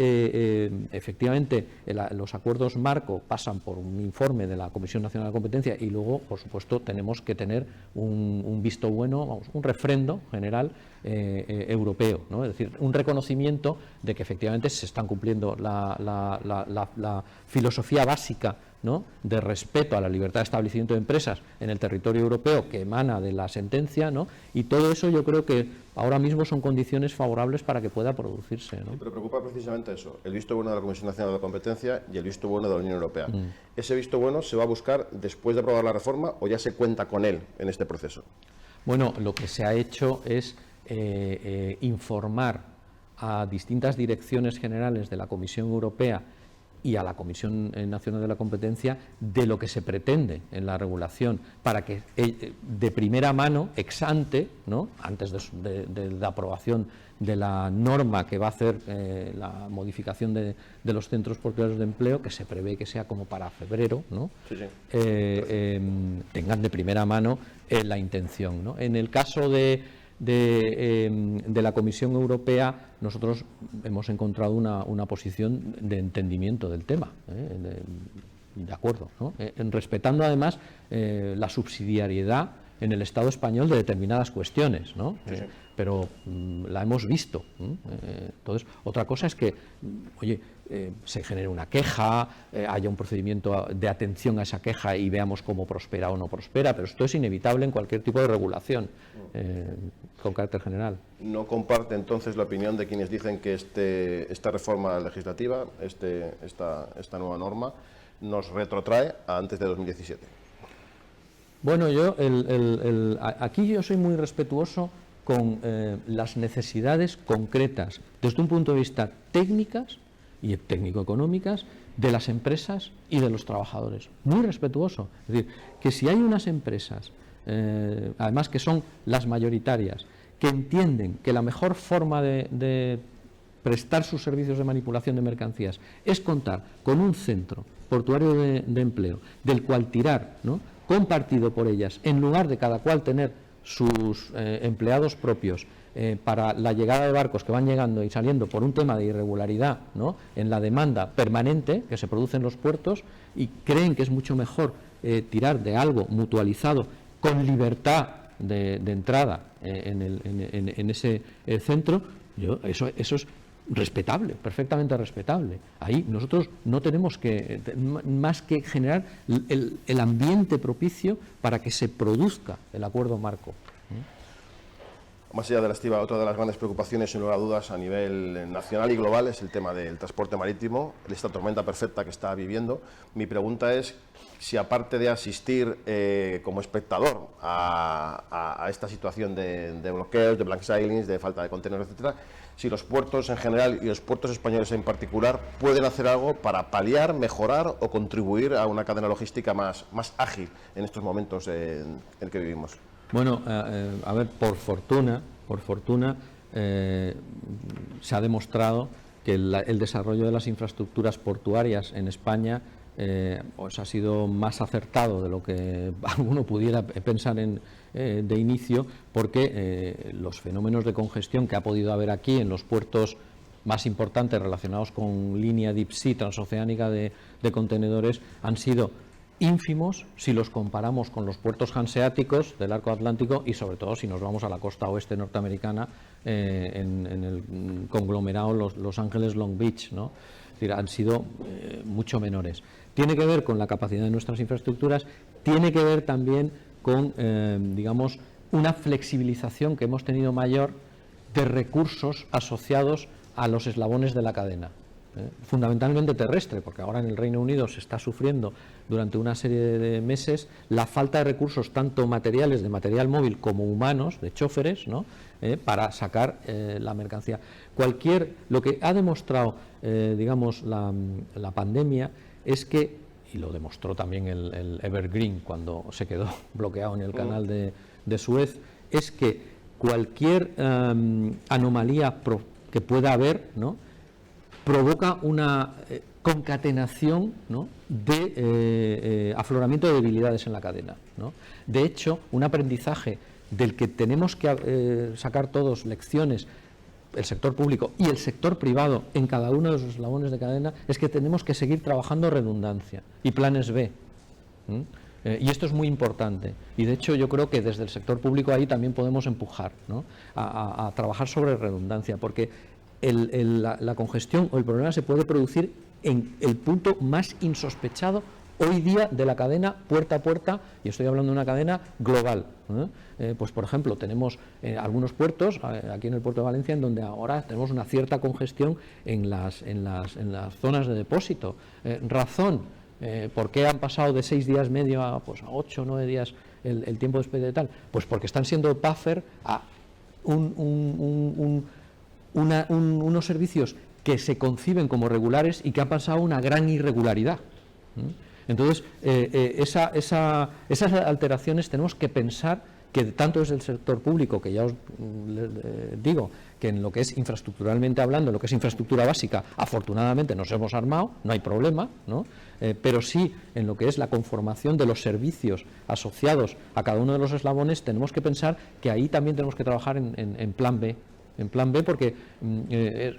[SPEAKER 3] efectivamente, los acuerdos marco pasan por un informe de la Comisión Nacional de Competencia y luego, por supuesto, tenemos que tener un visto bueno, vamos, un refrendo general europeo, ¿no? Es decir, un reconocimiento de que efectivamente se están cumpliendo la filosofía básica, ¿no?, de respeto a la libertad de establecimiento de empresas en el territorio europeo que emana de la sentencia, ¿no? Y todo eso yo creo que ahora mismo son condiciones favorables para que pueda producirse, ¿no?
[SPEAKER 2] Sí, pero preocupa precisamente eso, el visto bueno de la Comisión Nacional de Competencia y el visto bueno de la Unión Europea. ¿Ese visto bueno se va a buscar después de aprobar la reforma o ya se cuenta con él en este proceso? Bueno,
[SPEAKER 3] lo que se ha hecho es informar a distintas direcciones generales de la Comisión Europea y a la Comisión Nacional de la Competencia de lo que se pretende en la regulación, para que de primera mano, ex ante, ¿no?, antes de la aprobación de la norma que va a hacer la modificación de los centros portuarios de empleo, que se prevé que sea como para febrero, ¿no?, tengan de primera mano la intención, ¿no? En el caso de la Comisión Europea, nosotros hemos encontrado una posición de entendimiento del tema, de acuerdo, ¿no?, respetando además la subsidiariedad en el Estado español de determinadas cuestiones, ¿no? Pero la hemos visto. Entonces, otra cosa es que, oye, se genere una queja, haya un procedimiento de atención a esa queja y veamos cómo prospera o no prospera, pero esto es inevitable en cualquier tipo de regulación con carácter general.
[SPEAKER 2] ¿No comparte entonces la opinión de quienes dicen que esta reforma legislativa, esta nueva norma, nos retrotrae a antes de 2017?
[SPEAKER 3] Bueno, aquí yo soy muy respetuoso con las necesidades concretas, desde un punto de vista técnicas y técnico-económicas, de las empresas y de los trabajadores. Muy respetuoso. Es decir, que si hay unas empresas, además que son las mayoritarias, que entienden que la mejor forma de prestar sus servicios de manipulación de mercancías es contar con un centro portuario de empleo, del cual tirar, ¿no?, compartido por ellas, en lugar de cada cual tener sus empleados propios para la llegada de barcos que van llegando y saliendo por un tema de irregularidad, ¿no?, en la demanda permanente que se produce en los puertos, y creen que es mucho mejor tirar de algo mutualizado con libertad de entrada en ese centro. Eso es respetable, perfectamente respetable. Ahí nosotros no tenemos más que generar el ambiente propicio para que se produzca el acuerdo marco.
[SPEAKER 2] Más allá de la estiba, otra de las grandes preocupaciones, sin lugar a dudas, a nivel nacional y global es el tema del transporte marítimo, esta tormenta perfecta que está viviendo. Mi pregunta es si, aparte de asistir como espectador a esta situación de bloqueos, de blank sailings, de falta de contenedores, etcétera, si los puertos en general y los puertos españoles en particular pueden hacer algo para paliar, mejorar o contribuir a una cadena logística más ágil en estos momentos en el que vivimos.
[SPEAKER 3] Bueno, a ver, por fortuna se ha demostrado que el desarrollo de las infraestructuras portuarias en España pues ha sido más acertado de lo que alguno pudiera pensar de inicio, porque los fenómenos de congestión que ha podido haber aquí en los puertos más importantes relacionados con línea deep sea transoceánica de contenedores han sido ínfimos si los comparamos con los puertos hanseáticos del arco atlántico y sobre todo si nos vamos a la costa oeste norteamericana, en el conglomerado Los Ángeles Long Beach, ¿no? Es decir, han sido mucho menores. Tiene que ver con la capacidad de nuestras infraestructuras, tiene que ver también con, digamos, una flexibilización que hemos tenido mayor de recursos asociados a los eslabones de la cadena, fundamentalmente terrestre, porque ahora en el Reino Unido se está sufriendo durante una serie de meses la falta de recursos, tanto materiales, de material móvil, como humanos, de choferes, ¿no? Para sacar la mercancía. Lo que ha demostrado, digamos, la pandemia es que, y lo demostró también el Evergreen cuando se quedó bloqueado en el canal de Suez, es que cualquier anomalía que pueda haber, ¿no?, provoca una concatenación, ¿no?, de afloramiento de debilidades en la cadena, ¿no? De hecho, un aprendizaje del que tenemos que sacar todos lecciones, el sector público y el sector privado, en cada uno de los eslabones de cadena, es que tenemos que seguir trabajando redundancia y planes B. Y esto es muy importante, y de hecho yo creo que desde el sector público ahí también podemos empujar, ¿no?, a trabajar sobre redundancia, porque la congestión o el problema se puede producir en el punto más insospechado hoy día de la cadena puerta a puerta, y estoy hablando de una cadena global, pues por ejemplo tenemos algunos puertos, aquí en el puerto de Valencia, en donde ahora tenemos una cierta congestión en las zonas de depósito. Razón, ¿por qué han pasado de 6 días medio a 8 o 9 días el tiempo de expediente tal? Pues porque están siendo buffer a unos servicios que se conciben como regulares y que han pasado una gran irregularidad. Entonces, esas alteraciones tenemos que pensar que tanto desde el sector público, que ya os digo que en lo que es infraestructuralmente hablando, en lo que es infraestructura básica, afortunadamente nos hemos armado, no hay problema, ¿no? Pero sí en lo que es la conformación de los servicios asociados a cada uno de los eslabones, tenemos que pensar que ahí también tenemos que trabajar en plan B. En plan B, porque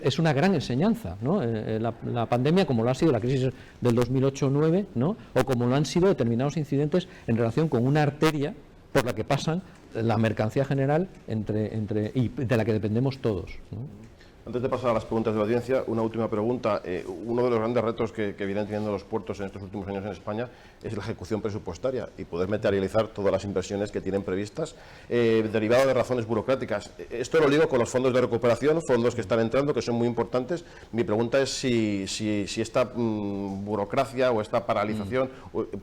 [SPEAKER 3] es una gran enseñanza, ¿no? La pandemia, como lo ha sido la crisis del 2008-9, ¿no?, o como lo han sido determinados incidentes en relación con una arteria por la que pasan la mercancía general y de la que dependemos todos, ¿no?
[SPEAKER 2] Antes de pasar a las preguntas de la audiencia, una última pregunta. Uno de los grandes retos que vienen teniendo los puertos en estos últimos años en España es la ejecución presupuestaria y poder materializar todas las inversiones que tienen previstas, derivado de razones burocráticas. Esto lo ligo con los fondos de recuperación, fondos que están entrando, que son muy importantes. Mi pregunta es si esta burocracia o esta paralización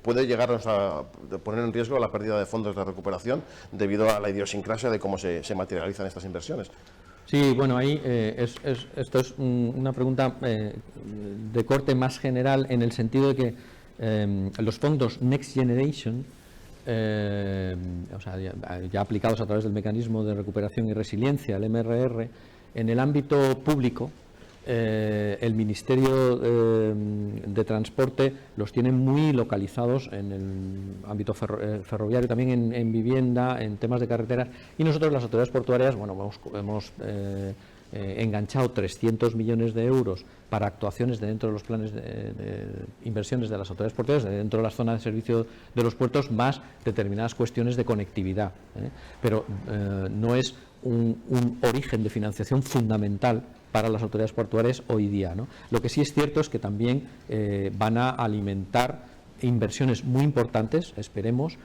[SPEAKER 2] puede llegarnos a poner en riesgo la pérdida de fondos de recuperación debido a la idiosincrasia de cómo se materializan estas inversiones.
[SPEAKER 3] Sí, bueno, ahí esto es una pregunta de corte más general, en el sentido de que los fondos Next Generation, o sea, ya aplicados a través del mecanismo de recuperación y resiliencia, el MRR, en el ámbito público, el Ministerio de Transporte los tiene muy localizados en el ámbito ferroviario, también en vivienda, en temas de carreteras, y nosotros, las autoridades portuarias, bueno, hemos enganchado 300 millones de euros para actuaciones dentro de los planes de inversiones de las autoridades portuarias, dentro de las zonas de servicio de los puertos, más determinadas cuestiones de conectividad, pero no es un origen de financiación fundamental para las autoridades portuarias hoy día, ¿no? Lo que sí es cierto es que también van a alimentar inversiones muy importantes, esperemos,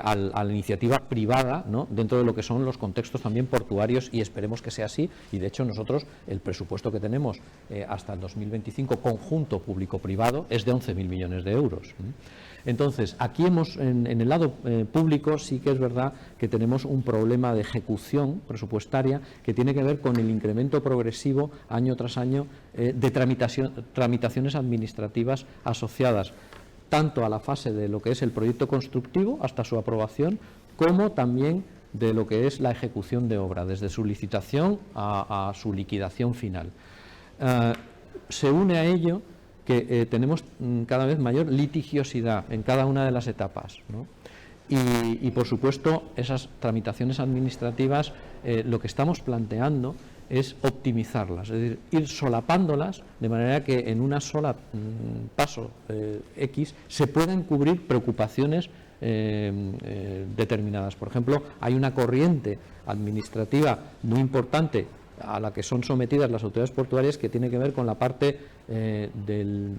[SPEAKER 3] a la iniciativa privada, ¿no?, dentro de lo que son los contextos también portuarios, y esperemos que sea así. Y de hecho nosotros, el presupuesto que tenemos hasta el 2025 conjunto público-privado es de 11.000 millones de euros. Entonces, aquí en el lado público sí que es verdad que tenemos un problema de ejecución presupuestaria que tiene que ver con el incremento progresivo año tras año de tramitaciones administrativas asociadas tanto a la fase de lo que es el proyecto constructivo hasta su aprobación, como también de lo que es la ejecución de obra, desde su licitación a su liquidación final. Se une a ello que tenemos cada vez mayor litigiosidad en cada una de las etapas, ¿no? Y por supuesto, esas tramitaciones administrativas, lo que estamos planteando es optimizarlas, es decir, ir solapándolas de manera que en una sola paso X se puedan cubrir preocupaciones determinadas. Por ejemplo, hay una corriente administrativa muy importante a la que son sometidas las autoridades portuarias que tiene que ver con la parte del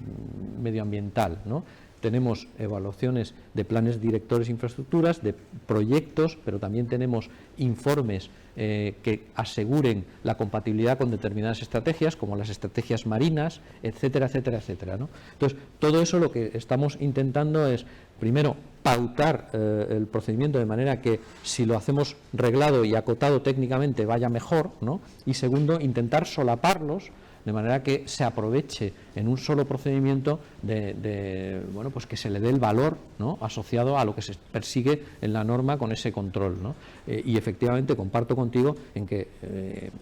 [SPEAKER 3] medioambiental, ¿no? Tenemos evaluaciones de planes directores de infraestructuras, de proyectos, pero también tenemos informes que aseguren la compatibilidad con determinadas estrategias, como las estrategias marinas, etcétera, etcétera, etcétera, ¿no? Entonces, todo eso lo que estamos intentando es, primero, pautar el procedimiento de manera que si lo hacemos reglado y acotado técnicamente vaya mejor, ¿no? Y segundo, intentar solaparlos de manera que se aproveche en un solo procedimiento bueno, pues que se le dé el valor, ¿no?, asociado a lo que se persigue en la norma con ese control, ¿no? Y efectivamente comparto contigo en que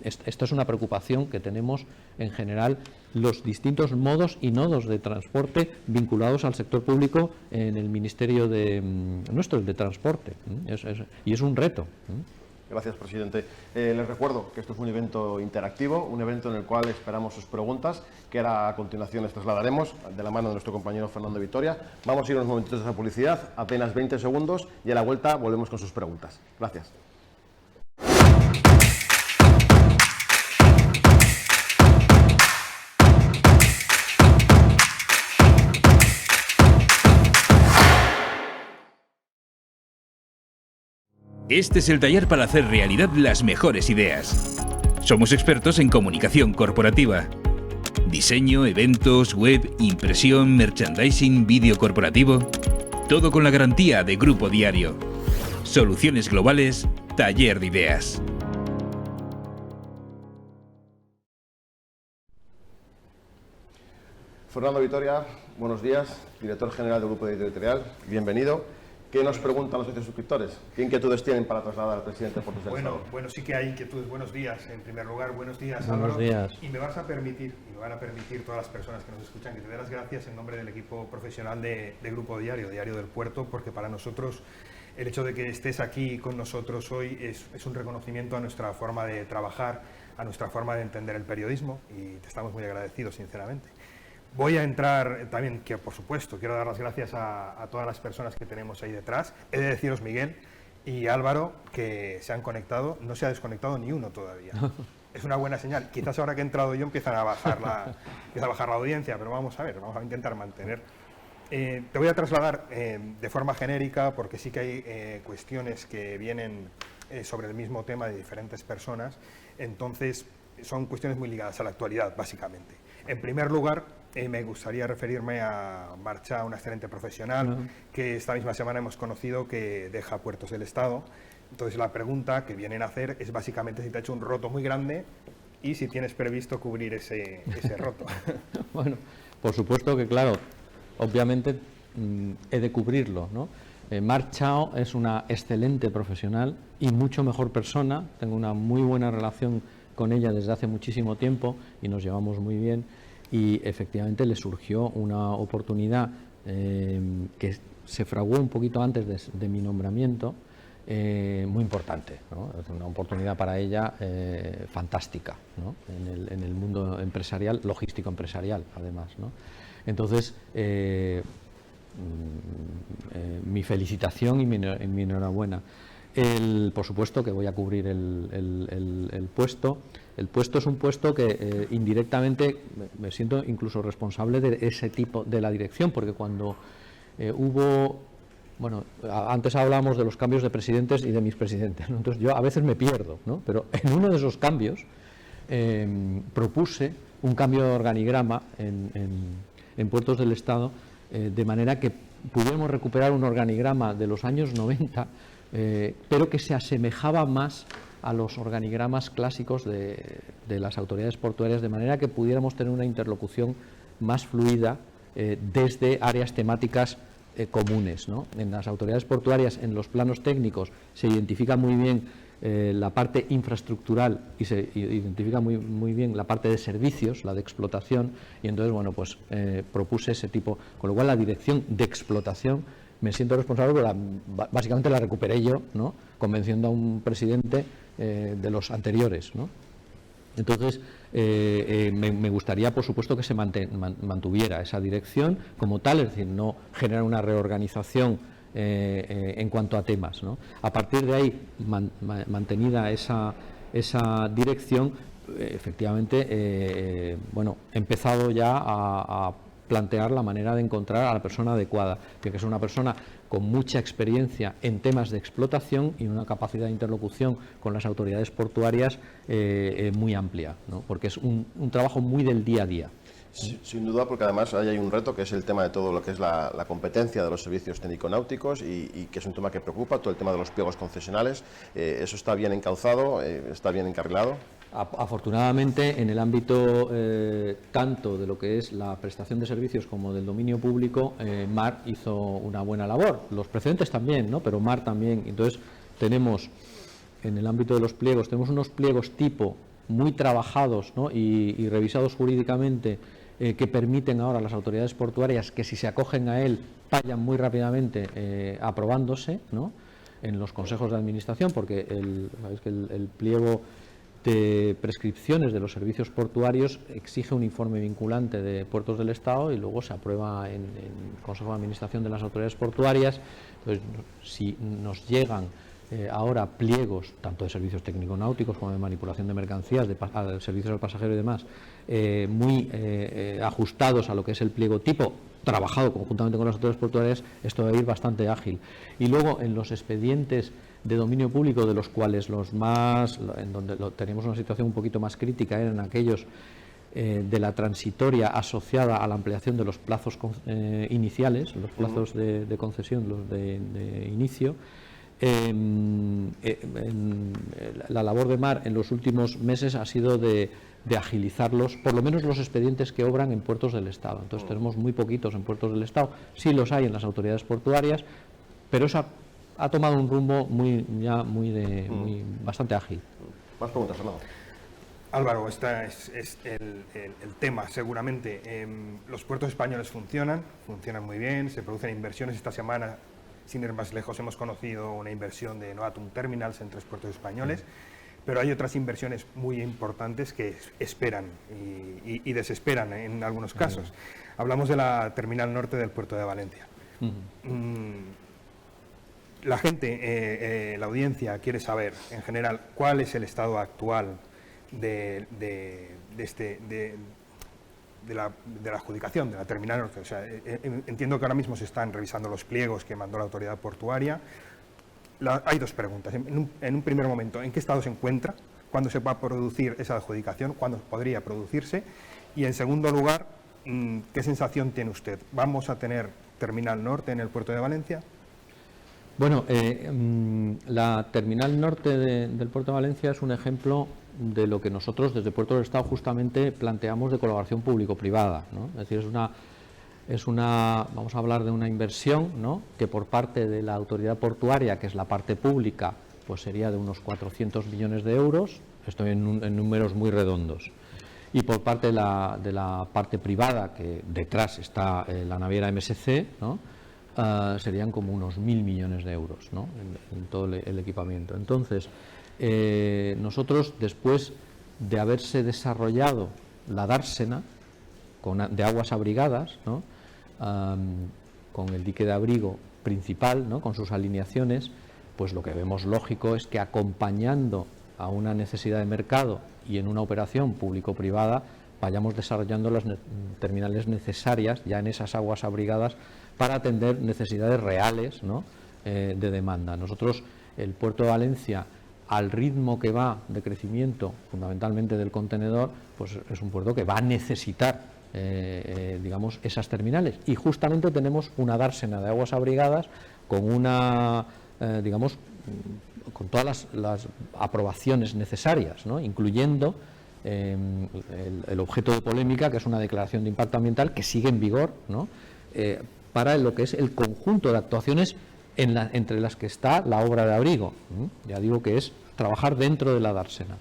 [SPEAKER 3] esto es una preocupación que tenemos en general los distintos modos y nodos de transporte vinculados al sector público en el Ministerio nuestro, el de Transporte, y es un reto.
[SPEAKER 2] Gracias, presidente. Les recuerdo que esto es un evento interactivo, un evento en el cual esperamos sus preguntas, que ahora a continuación les trasladaremos de la mano de nuestro compañero Fernando Vitoria. Vamos a ir unos momentitos de publicidad, apenas 20 segundos, y a la vuelta volvemos con sus preguntas. Gracias.
[SPEAKER 1] Este es el taller para hacer realidad las mejores ideas. Somos expertos en comunicación corporativa. Diseño, eventos, web, impresión, merchandising, vídeo corporativo. Todo con la garantía de Grupo Diario. Soluciones globales, taller de ideas.
[SPEAKER 2] Fernando Vitoria, buenos días, director general del Grupo Editorial, bienvenido. ¿Qué nos preguntan los suscriptores? ¿Qué inquietudes tienen para trasladar al presidente de Puertos del Estado?
[SPEAKER 5] Bueno, sí que hay inquietudes. Buenos días, en primer lugar. Buenos días,
[SPEAKER 3] Buenos
[SPEAKER 5] Álvaro.
[SPEAKER 3] días.
[SPEAKER 5] Y me van a permitir todas las personas que nos escuchan que te dé las gracias en nombre del equipo profesional de Grupo Diario, Diario del Puerto, porque para nosotros el hecho de que estés aquí con nosotros hoy es un reconocimiento a nuestra forma de trabajar, a nuestra forma de entender el periodismo, y te estamos muy agradecidos, sinceramente. Voy a entrar también, que por supuesto, quiero dar las gracias a todas las personas que tenemos ahí detrás. He de deciros, Miguel y Álvaro, que se han conectado, no se ha desconectado ni uno todavía. Es una buena señal. Quizás ahora que he entrado yo empieza a bajar la audiencia, pero vamos a ver, vamos a intentar mantener. Te voy a trasladar de forma genérica, porque sí que hay cuestiones que vienen sobre el mismo tema de diferentes personas, entonces son cuestiones muy ligadas a la actualidad, básicamente. En primer lugar, me gustaría referirme a Marcha, una excelente profesional, que esta misma semana hemos conocido que deja Puertos del Estado. Entonces la pregunta que vienen a hacer es básicamente si te ha hecho un roto muy grande y si tienes previsto cubrir ese roto.
[SPEAKER 3] Bueno, por supuesto que claro, obviamente he de cubrirlo, ¿no? Mar Chao es una excelente profesional y mucho mejor persona. Tengo una muy buena relación con ella desde hace muchísimo tiempo y nos llevamos muy bien, y efectivamente le surgió una oportunidad que se fraguó un poquito antes de mi nombramiento, muy importante, ¿no? Es una oportunidad para ella fantástica, ¿no? En el mundo empresarial, logístico empresarial además, ¿no? Entonces mi felicitación y mi enhorabuena. Por supuesto que voy a cubrir el puesto. El puesto es un puesto que indirectamente me siento incluso responsable de ese tipo de la dirección, porque cuando hubo, bueno, antes hablábamos de los cambios de presidentes y de mis presidentes, ¿no? Entonces yo a veces me pierdo, ¿no? Pero en uno de esos cambios propuse un cambio de organigrama en Puertos del Estado, de manera que pudiéramos recuperar un organigrama de los años 90, pero que se asemejaba más a los organigramas clásicos de las autoridades portuarias, de manera que pudiéramos tener una interlocución más fluida desde áreas temáticas comunes, ¿no? En las autoridades portuarias, en los planos técnicos, se identifica muy bien la parte infraestructural y se identifica muy bien la parte de servicios, la de explotación, y entonces, bueno, pues propuse ese tipo, con lo cual la dirección de explotación me siento responsable, pero básicamente la recuperé yo, ¿no?, convenciendo a un presidente de los anteriores, ¿no? Entonces, me gustaría, por supuesto, que se mantuviera esa dirección como tal, es decir, no generar una reorganización en cuanto a temas, ¿no? A partir de ahí, mantenida esa dirección, efectivamente, bueno, he empezado ya a plantear la manera de encontrar a la persona adecuada, que es una persona con mucha experiencia en temas de explotación y una capacidad de interlocución con las autoridades portuarias muy amplia, ¿no?, porque es un trabajo muy del día a día.
[SPEAKER 2] Sí, sin duda, porque además ahí hay un reto que es el tema de todo lo que es la competencia de los servicios técnico-náuticos y que es un tema que preocupa, todo el tema de los pliegos concesionales. ¿Eso está bien encauzado, está bien encarrilado?
[SPEAKER 3] Afortunadamente, en el ámbito tanto de lo que es la prestación de servicios como del dominio público, MAR hizo una buena labor. Los precedentes también, ¿no?, pero MAR también. Entonces, tenemos, en el ámbito de los pliegos, tenemos unos pliegos tipo muy trabajados, ¿no?, y revisados jurídicamente, que permiten ahora a las autoridades portuarias que, si se acogen a él, vayan muy rápidamente aprobándose, ¿no?, en los consejos de administración, porque sabéis que el pliego de prescripciones de los servicios portuarios exige un informe vinculante de Puertos del Estado y luego se aprueba en el Consejo de Administración de las autoridades portuarias. Entonces, si nos llegan ahora pliegos tanto de servicios técnico-náuticos como de manipulación de mercancías, de servicios al pasajero y demás, muy ajustados a lo que es el pliego tipo, trabajado conjuntamente con las autoridades portuarias, esto va a ir bastante ágil. Y luego, en los expedientes de dominio público, de los cuales los más, en donde teníamos una situación un poquito más crítica, eran aquellos de la transitoria asociada a la ampliación de los plazos iniciales, los plazos de concesión, los de inicio. La labor de MAR en los últimos meses ha sido de agilizarlos, por lo menos los expedientes que obran en puertos del Estado. Entonces, tenemos muy poquitos en puertos del Estado, sí los hay en las autoridades portuarias, pero eso ha tomado un rumbo bastante ágil.
[SPEAKER 2] Más preguntas, Fernando.
[SPEAKER 5] Álvaro, este es el tema, seguramente. Los puertos españoles funcionan muy bien, se producen inversiones. Esta semana, sin ir más lejos, hemos conocido una inversión de Novatum Terminals en 3 puertos españoles, pero hay otras inversiones muy importantes que esperan y desesperan en algunos casos. Hablamos de la terminal norte del puerto de Valencia. La gente, la audiencia, quiere saber, en general, cuál es el estado actual de la adjudicación de la terminal norte. O sea, entiendo que ahora mismo se están revisando los pliegos que mandó la autoridad portuaria. Hay 2 preguntas. En un primer momento, ¿en qué estado se encuentra? ¿Cuándo se va a producir esa adjudicación? ¿Cuándo podría producirse? Y en segundo lugar, ¿qué sensación tiene usted? ¿Vamos a tener terminal norte en el puerto de Valencia?
[SPEAKER 3] Bueno, la terminal norte del puerto de Valencia es un ejemplo de lo que nosotros desde Puertos del Estado justamente planteamos de colaboración público-privada, ¿no? Es decir, vamos a hablar de una inversión, ¿no?, que por parte de la autoridad portuaria, que es la parte pública, pues sería de unos 400 millones de euros, estoy en números muy redondos, y por parte de la parte privada, que detrás está la naviera MSC, ¿no?, serían como unos 1.000 millones de euros, ¿no?, en todo el equipamiento. Entonces, nosotros, después de haberse desarrollado la dársena de aguas abrigadas, ¿no?, con el dique de abrigo principal, ¿no?, con sus alineaciones, pues lo que vemos lógico es que, acompañando a una necesidad de mercado y en una operación público-privada, vayamos desarrollando las terminales necesarias ya en esas aguas abrigadas para atender necesidades reales, ¿no?, de demanda. Nosotros, el puerto de Valencia, al ritmo que va de crecimiento, fundamentalmente del contenedor, pues es un puerto que va a necesitar digamos, esas terminales, y justamente tenemos una dársena de aguas abrigadas con una digamos, con todas las aprobaciones necesarias, ¿no?, incluyendo el objeto de polémica, que es una declaración de impacto ambiental que sigue en vigor, ¿no?, para lo que es el conjunto de actuaciones entre las que está la obra de abrigo. Ya digo que es trabajar dentro de la dársena.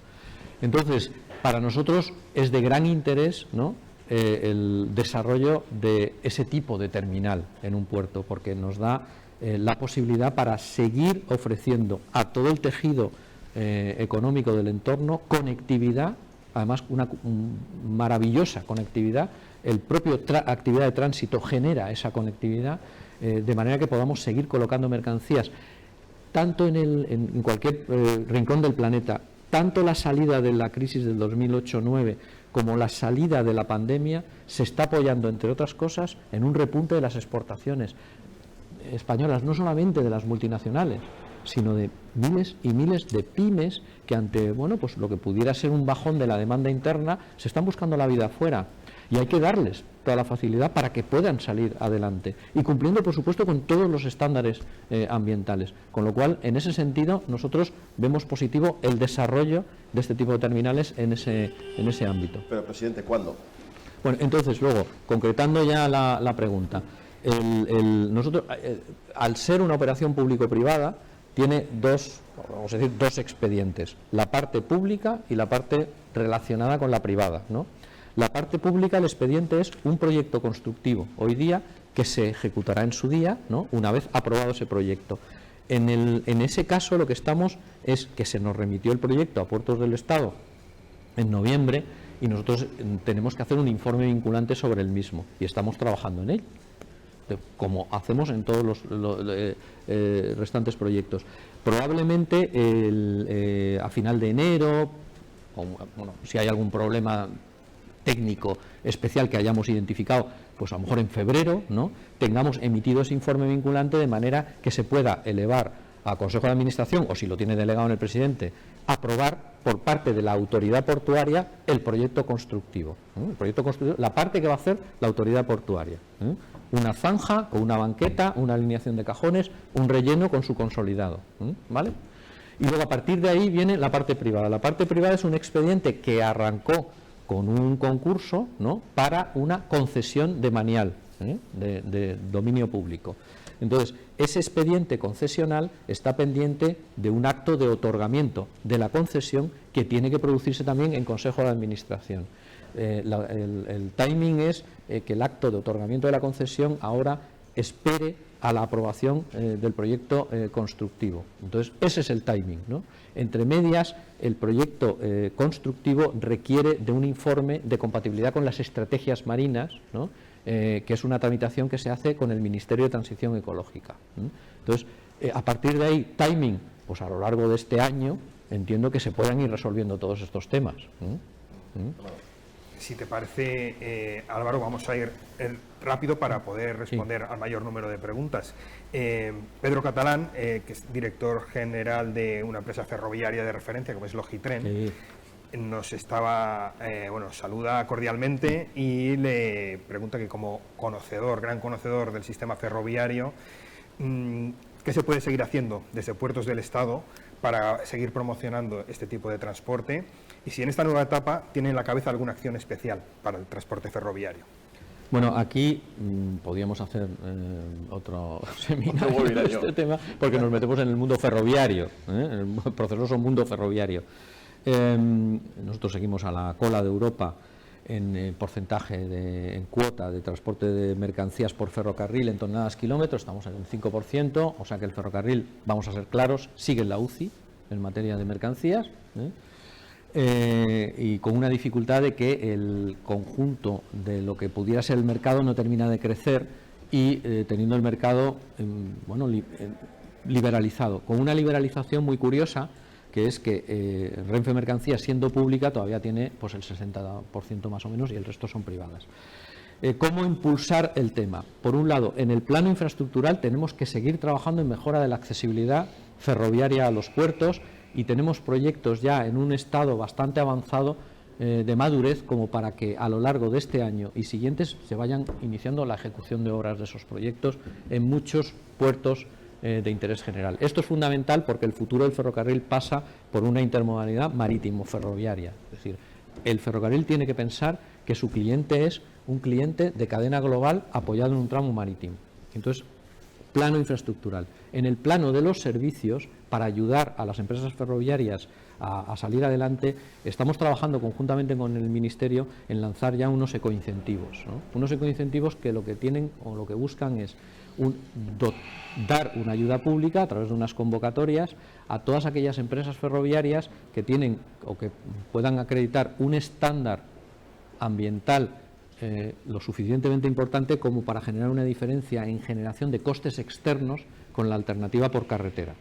[SPEAKER 3] Entonces, para nosotros es de gran interés, ¿no?, el desarrollo de ese tipo de terminal en un puerto, porque nos da la posibilidad para seguir ofreciendo a todo el tejido económico del entorno conectividad, además una maravillosa conectividad. El propio actividad de tránsito genera esa conectividad, de manera que podamos seguir colocando mercancías tanto en cualquier rincón del planeta. Tanto la salida de la crisis del 2008-9 como la salida de la pandemia se está apoyando, entre otras cosas, en un repunte de las exportaciones españolas, no solamente de las multinacionales, sino de miles y miles de pymes que ante pues lo que pudiera ser un bajón de la demanda interna se están buscando la vida afuera, y hay que darles toda la facilidad para que puedan salir adelante y cumpliendo, por supuesto, con todos los estándares ambientales, con lo cual, en ese sentido, nosotros vemos positivo el desarrollo de este tipo de terminales en ese ámbito.
[SPEAKER 2] Pero, presidente, ¿cuándo?
[SPEAKER 3] Bueno, entonces, luego, concretando ya la pregunta, nosotros, al ser una operación público-privada, tiene dos expedientes, la parte pública y la parte relacionada con la privada, ¿no? La parte pública, el expediente es un proyecto constructivo hoy día que se ejecutará en su día, ¿no?, una vez aprobado ese proyecto. En ese caso lo que estamos es que se nos remitió el proyecto a Puertos del Estado en noviembre y nosotros tenemos que hacer un informe vinculante sobre el mismo y estamos trabajando en él, como hacemos en todos los restantes proyectos. Probablemente a final de enero, si hay algún problema técnico especial que hayamos identificado, pues a lo mejor en febrero, ¿no?, tengamos emitido ese informe vinculante de manera que se pueda elevar a Consejo de Administración, o si lo tiene delegado en el presidente, aprobar por parte de la autoridad portuaria el proyecto constructivo. El proyecto constructivo, la parte que va a hacer la autoridad portuaria. Una zanja con una banqueta, una alineación de cajones, un relleno con su consolidado. ¿Vale? Y luego a partir de ahí viene la parte privada. La parte privada es un expediente que arrancó con un concurso, ¿no?, para una concesión de manial, de dominio público. Entonces, ese expediente concesional está pendiente de un acto de otorgamiento de la concesión que tiene que producirse también en Consejo de Administración. El timing es que el acto de otorgamiento de la concesión ahora espere a la aprobación del proyecto constructivo. Entonces, ese es el timing, ¿no? Entre medias, el proyecto constructivo requiere de un informe de compatibilidad con las estrategias marinas, ¿no?, que es una tramitación que se hace con el Ministerio de Transición Ecológica. Entonces, a partir de ahí, timing, pues a lo largo de este año, entiendo que se puedan ir resolviendo todos estos temas.
[SPEAKER 5] Si te parece, Álvaro, vamos a ir rápido para poder responder al mayor número de preguntas. Pedro Catalán, que es director general de una empresa ferroviaria de referencia como es Logitren, nos saluda cordialmente y le pregunta que, como gran conocedor del sistema ferroviario, ¿qué se puede seguir haciendo desde Puertos del Estado para seguir promocionando este tipo de transporte? Y si en esta nueva etapa tiene en la cabeza alguna acción especial para el transporte ferroviario.
[SPEAKER 3] Bueno, aquí podríamos hacer otro seminario de este tema, porque nos metemos en el mundo ferroviario, el procesoso mundo ferroviario. Nosotros seguimos a la cola de Europa en porcentaje, en cuota de transporte de mercancías por ferrocarril en toneladas kilómetros, estamos en el 5%, o sea que el ferrocarril, vamos a ser claros, sigue en la UCI en materia de mercancías, y con una dificultad de que el conjunto de lo que pudiera ser el mercado no termina de crecer y teniendo el mercado liberalizado, con una liberalización muy curiosa, que es que Renfe Mercancías, siendo pública, todavía tiene pues el 60% más o menos y el resto son privadas. ¿Cómo impulsar el tema? Por un lado, en el plano infraestructural tenemos que seguir trabajando en mejora de la accesibilidad ferroviaria a los puertos y tenemos proyectos ya en un estado bastante avanzado de madurez como para que a lo largo de este año y siguientes se vayan iniciando la ejecución de obras de esos proyectos en muchos puertos de interés general. Esto es fundamental porque el futuro del ferrocarril pasa por una intermodalidad marítimo-ferroviaria. Es decir, el ferrocarril tiene que pensar que su cliente es un cliente de cadena global apoyado en un tramo marítimo. Entonces, plano infraestructural. En el plano de los servicios, para ayudar a las empresas ferroviarias a salir adelante, estamos trabajando conjuntamente con el Ministerio en lanzar ya unos ecoincentivos, ¿no? Unos ecoincentivos que lo que tienen o lo que buscan es dar una ayuda pública a través de unas convocatorias a todas aquellas empresas ferroviarias que tienen o que puedan acreditar un estándar ambiental lo suficientemente importante como para generar una diferencia en generación de costes externos con la alternativa por carretera.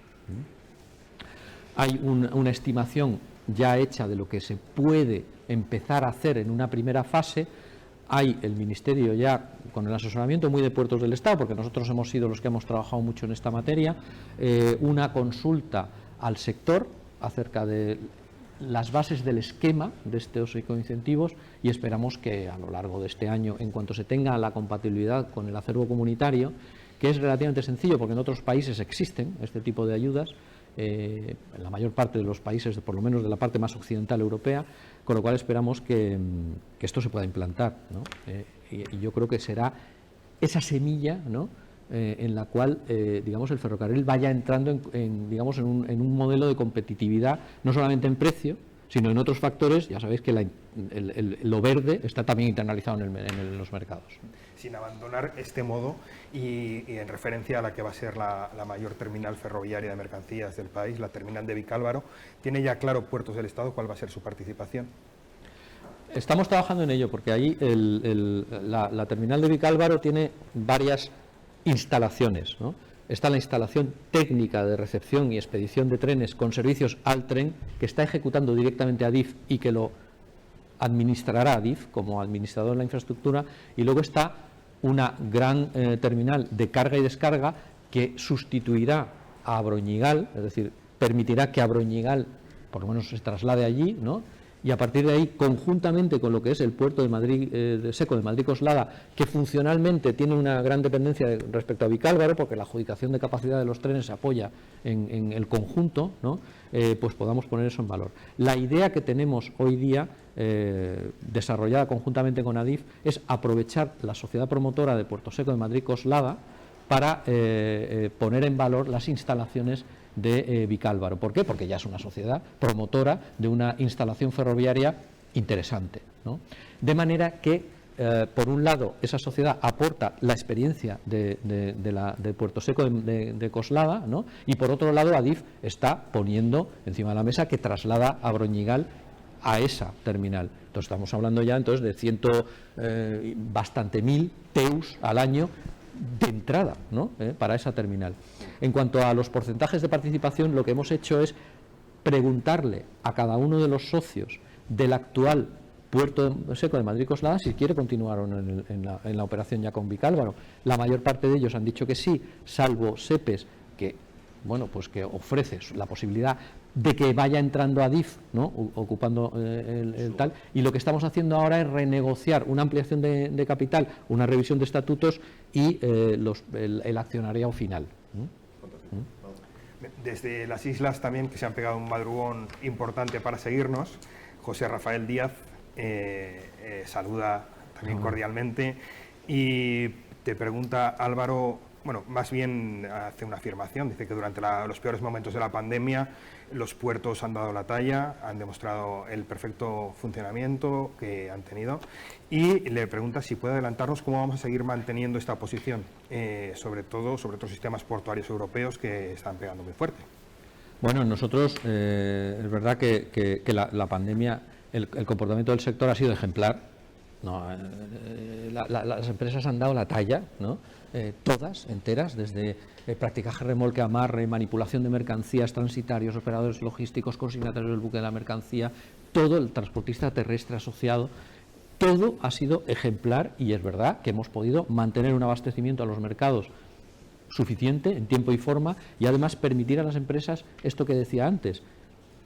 [SPEAKER 3] Hay una estimación ya hecha de lo que se puede empezar a hacer en una primera fase. Hay el Ministerio ya con el asesoramiento muy de Puertos del Estado, porque nosotros hemos sido los que hemos trabajado mucho en esta materia, una consulta al sector acerca de las bases del esquema de estos ecoincentivos, y esperamos que a lo largo de este año, en cuanto se tenga la compatibilidad con el acervo comunitario, que es relativamente sencillo porque en otros países existen este tipo de ayudas, en la mayor parte de los países, por lo menos de la parte más occidental europea, con lo cual esperamos que esto se pueda implantar, ¿no? Y yo creo que será esa semilla, ¿no?, en la cual digamos, el ferrocarril vaya entrando en un modelo de competitividad, no solamente en precio, sino en otros factores. Ya sabéis que lo verde está también internalizado en los mercados.
[SPEAKER 5] Sin abandonar este modo y en referencia a la que va a ser la mayor terminal ferroviaria de mercancías del país, la terminal de Vicálvaro, ¿tiene ya claro Puertos del Estado cuál va a ser su participación?
[SPEAKER 3] Estamos trabajando en ello, porque ahí la terminal de Vicálvaro tiene varias instalaciones, ¿no? Está la instalación técnica de recepción y expedición de trenes con servicios al tren, que está ejecutando directamente Adif y que lo administrará Adif como administrador de la infraestructura, y luego está una gran terminal de carga y descarga que sustituirá a Abroñigal, es decir, permitirá que Abroñigal por lo menos se traslade allí, ¿no? Y a partir de ahí, conjuntamente con lo que es el puerto de Madrid Seco de Madrid-Coslada, que funcionalmente tiene una gran dependencia respecto a Vicálvaro, porque la adjudicación de capacidad de los trenes se apoya en el conjunto, ¿no? Pues podamos poner eso en valor. La idea que tenemos hoy día, desarrollada conjuntamente con Adif, es aprovechar la sociedad promotora de Puerto Seco de Madrid-Coslada para poner en valor las instalaciones de Vicálvaro. ¿Por qué? Porque ya es una sociedad promotora de una instalación ferroviaria interesante, ¿no? De manera que, por un lado, esa sociedad aporta la experiencia de Puerto Seco de Coslada, ¿no? Y por otro lado, Adif está poniendo encima de la mesa que traslada a Abroñigal a esa terminal. Entonces estamos hablando ya entonces de bastante 1000 TEUs al año de entrada, ¿no? Para esa terminal. En cuanto a los porcentajes de participación, lo que hemos hecho es preguntarle a cada uno de los socios del actual Puerto Seco de Madrid-Coslada si quiere continuar o no en la operación ya con Vicálvaro. La mayor parte de ellos han dicho que sí, salvo SEPES, que bueno, pues que ofrece la posibilidad de que vaya entrando Adif, ¿no?, ocupando el tal, y lo que estamos haciendo ahora es renegociar una ampliación de capital, una revisión de estatutos y el accionariado final.
[SPEAKER 5] Desde las islas también, que se han pegado un madrugón importante para seguirnos, José Rafael Díaz saluda también cordialmente y te pregunta, Álvaro, bueno, más bien hace una afirmación, dice que durante los peores momentos de la pandemia los puertos han dado la talla, han demostrado el perfecto funcionamiento que han tenido, y le pregunta si puede adelantarnos cómo vamos a seguir manteniendo esta posición, sobre todo sobre otros sistemas portuarios europeos que están pegando muy fuerte.
[SPEAKER 3] Bueno, nosotros, es verdad que la pandemia, el comportamiento del sector ha sido ejemplar, ¿no? Las empresas han dado la talla, ¿no? Todas, enteras, desde practicaje, remolque, amarre, manipulación de mercancías, transitarios, operadores logísticos, consignatarios del buque de la mercancía, todo el transportista terrestre asociado, todo ha sido ejemplar, y es verdad que hemos podido mantener un abastecimiento a los mercados suficiente en tiempo y forma, y además permitir a las empresas esto que decía antes,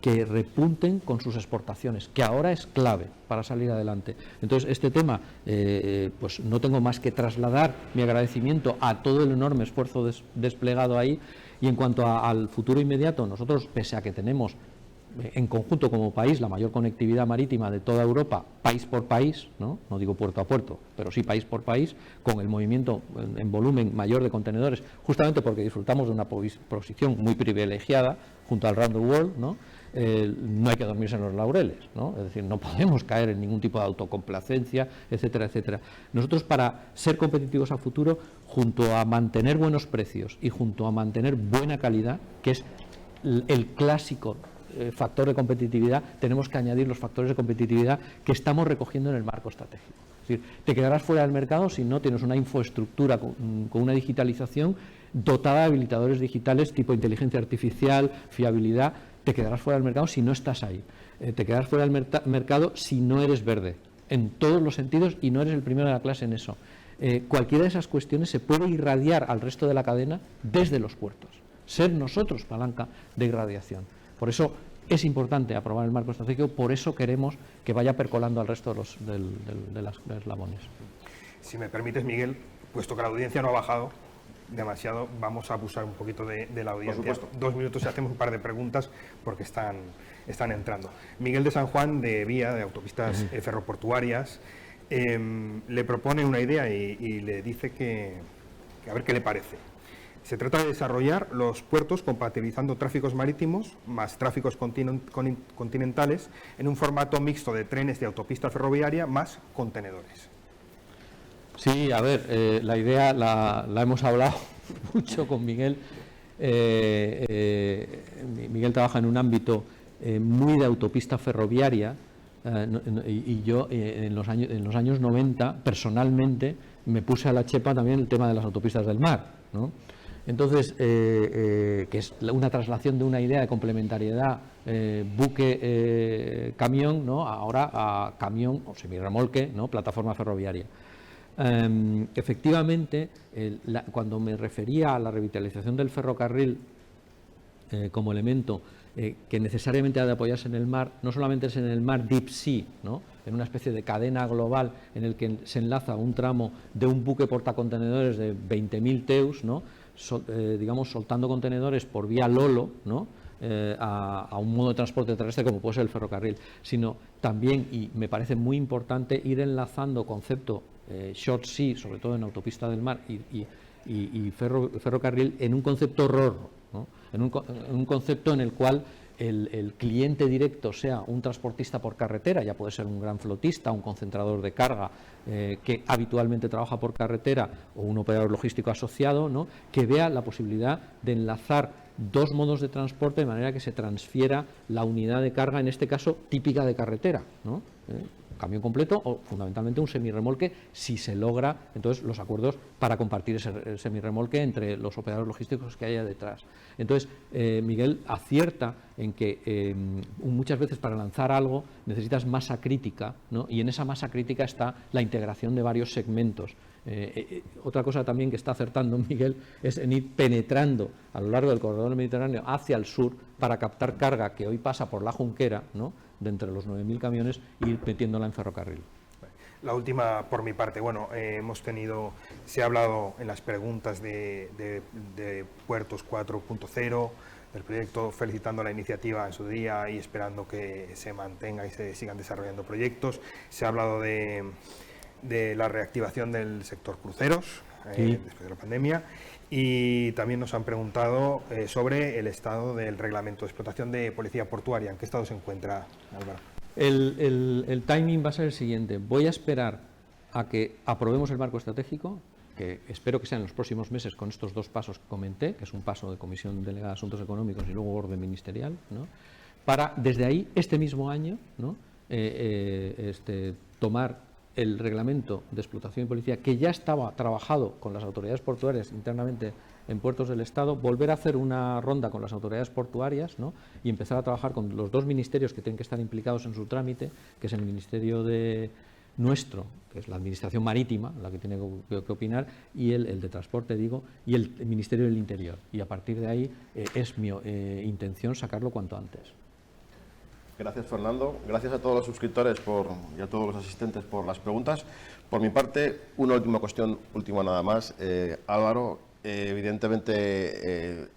[SPEAKER 3] que repunten con sus exportaciones, que ahora es clave para salir adelante. Entonces, este tema, pues no tengo más que trasladar mi agradecimiento a todo el enorme esfuerzo desplegado ahí, y en cuanto al futuro inmediato, nosotros, pese a que tenemos en conjunto como país la mayor conectividad marítima de toda Europa, país por país, no digo puerto a puerto, pero sí país por país, con el movimiento en volumen mayor de contenedores, justamente porque disfrutamos de una posición muy privilegiada junto al Round the World, ¿no? No hay que dormirse en los laureles, ¿no? Es decir, no podemos caer en ningún tipo de autocomplacencia, etcétera, etcétera. Nosotros, para ser competitivos a futuro, junto a mantener buenos precios y junto a mantener buena calidad, que es el clásico factor de competitividad, tenemos que añadir los factores de competitividad que estamos recogiendo en el marco estratégico. Es decir, te quedarás fuera del mercado si no tienes una infraestructura con una digitalización dotada de habilitadores digitales tipo inteligencia artificial, fiabilidad. Te quedarás fuera del mercado si no estás ahí. Te quedarás fuera del mercado si no eres verde, en todos los sentidos, y no eres el primero de la clase en eso. Cualquiera de esas cuestiones se puede irradiar al resto de la cadena desde los puertos. Ser nosotros palanca de irradiación. Por eso es importante aprobar el marco estratégico, por eso queremos que vaya percolando al resto de los eslabones.
[SPEAKER 5] Si me permites, Miguel, puesto que la audiencia no ha bajado demasiado, vamos a abusar un poquito de la audiencia.
[SPEAKER 2] Por supuesto.
[SPEAKER 5] 2 minutos y hacemos un par de preguntas porque están entrando. Miguel de San Juan, de Vía, de Autopistas Ferroportuarias, le propone una idea y le dice que a ver qué le parece. Se trata de desarrollar los puertos compatibilizando tráficos marítimos más tráficos continentales en un formato mixto de trenes de autopista ferroviaria más contenedores.
[SPEAKER 3] Sí, a ver, la idea la hemos hablado mucho con Miguel. Miguel trabaja en un ámbito muy de autopista ferroviaria, y yo en los años 90 personalmente me puse a la chepa también el tema de las autopistas del mar, ¿no? Entonces, que es una traslación de una idea de complementariedad buque-camión, ¿no? Ahora a camión o semirremolque, ¿no? Plataforma ferroviaria. Efectivamente, cuando me refería a la revitalización del ferrocarril como elemento que necesariamente ha de apoyarse en el mar, no solamente es en el mar deep sea, ¿no? En una especie de cadena global en el que se enlaza un tramo de un buque portacontenedores de 20.000 teus, ¿no? Digamos, soltando contenedores por vía Lolo, ¿no? A un modo de transporte terrestre como puede ser el ferrocarril, sino también, y me parece muy importante, ir enlazando concepto short sea, sobre todo en autopista del mar, y ferrocarril en un concepto RORO, ¿no? En un concepto en el cual el cliente directo sea un transportista por carretera, ya puede ser un gran flotista, un concentrador de carga que habitualmente trabaja por carretera, o un operador logístico asociado, ¿no? Que vea la posibilidad de enlazar dos modos de transporte de manera que se transfiera la unidad de carga, en este caso típica de carretera, ¿no? Camión completo o fundamentalmente un semirremolque, si se logra entonces los acuerdos para compartir ese semirremolque entre los operadores logísticos que haya detrás. Entonces, Miguel acierta en que muchas veces para lanzar algo necesitas masa crítica, ¿no? Y en esa masa crítica está la integración de varios segmentos. Otra cosa también que está acertando Miguel es en ir penetrando a lo largo del corredor mediterráneo hacia el sur para captar carga que hoy pasa por la Junquera, ¿no? De entre los 9.000 camiones, y ir metiéndola en ferrocarril.
[SPEAKER 5] La última por mi parte. Bueno, se ha hablado en las preguntas de Puertos 4.0, del proyecto, felicitando la iniciativa en su día y esperando que se mantenga y se sigan desarrollando proyectos. Se ha hablado de la reactivación del sector cruceros,
[SPEAKER 3] sí,
[SPEAKER 5] después de la pandemia, y también nos han preguntado sobre el estado del reglamento de explotación de policía portuaria. ¿En qué estado se encuentra, Álvaro?
[SPEAKER 3] El timing va a ser el siguiente. Voy a esperar a que aprobemos el marco estratégico, que espero que sea en los próximos meses, con estos dos pasos que comenté, que es un paso de Comisión Delegada de Asuntos Económicos y luego orden ministerial, ¿no? Para desde ahí, este mismo año, ¿no? Tomar el reglamento de explotación y policía, que ya estaba trabajado con las autoridades portuarias internamente en puertos del Estado, volver a hacer una ronda con las autoridades portuarias, ¿no? Y empezar a trabajar con los dos ministerios que tienen que estar implicados en su trámite, que es el ministerio nuestro, que es la Administración Marítima, la que tiene que opinar, y el de Transporte, digo, y el Ministerio del Interior. Y a partir de ahí es mi intención sacarlo cuanto antes.
[SPEAKER 2] Gracias, Fernando. Gracias a todos los suscriptores y a todos los asistentes por las preguntas. Por mi parte, una última cuestión, última nada más. Álvaro, evidentemente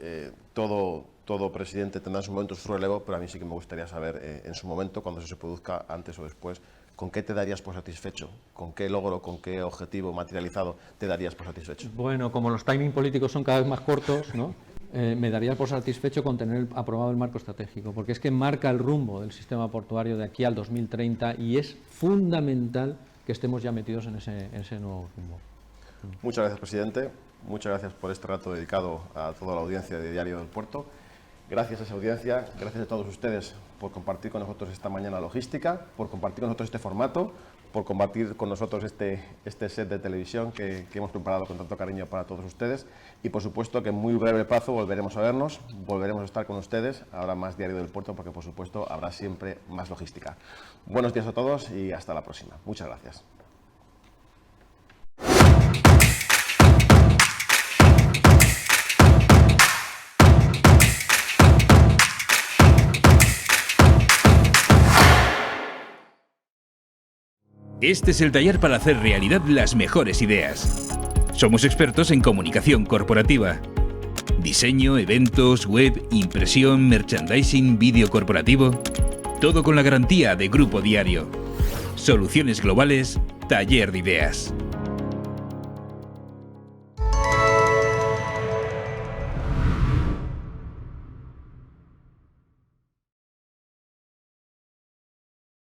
[SPEAKER 2] todo todo presidente tendrá en su momento su relevo, pero a mí sí que me gustaría saber en su momento, cuando eso se produzca, antes o después, ¿con qué te darías por satisfecho? ¿Con qué logro, con qué objetivo materializado te darías por satisfecho?
[SPEAKER 3] Bueno, como los timing políticos son cada vez más cortos, ¿no? Me daría por satisfecho con tener aprobado el marco estratégico, porque es que marca el rumbo del sistema portuario de aquí al 2030 y es fundamental que estemos ya metidos en ese nuevo rumbo.
[SPEAKER 2] Muchas gracias, presidente. Muchas gracias por este rato dedicado a toda la audiencia de Diario del Puerto. Gracias a esa audiencia, gracias a todos ustedes por compartir con nosotros esta mañana logística, por compartir con nosotros este formato, por compartir con nosotros este set de televisión que hemos preparado con tanto cariño para todos ustedes y por supuesto que en muy breve plazo volveremos a vernos, volveremos a estar con ustedes, habrá más Diario del Puerto porque por supuesto habrá siempre más logística. Buenos días a todos y hasta la próxima. Muchas gracias.
[SPEAKER 1] Este es el taller para hacer realidad las mejores ideas. Somos expertos en comunicación corporativa. Diseño, eventos, web, impresión, merchandising, vídeo corporativo. Todo con la garantía de Grupo Diario. Soluciones globales, taller de ideas.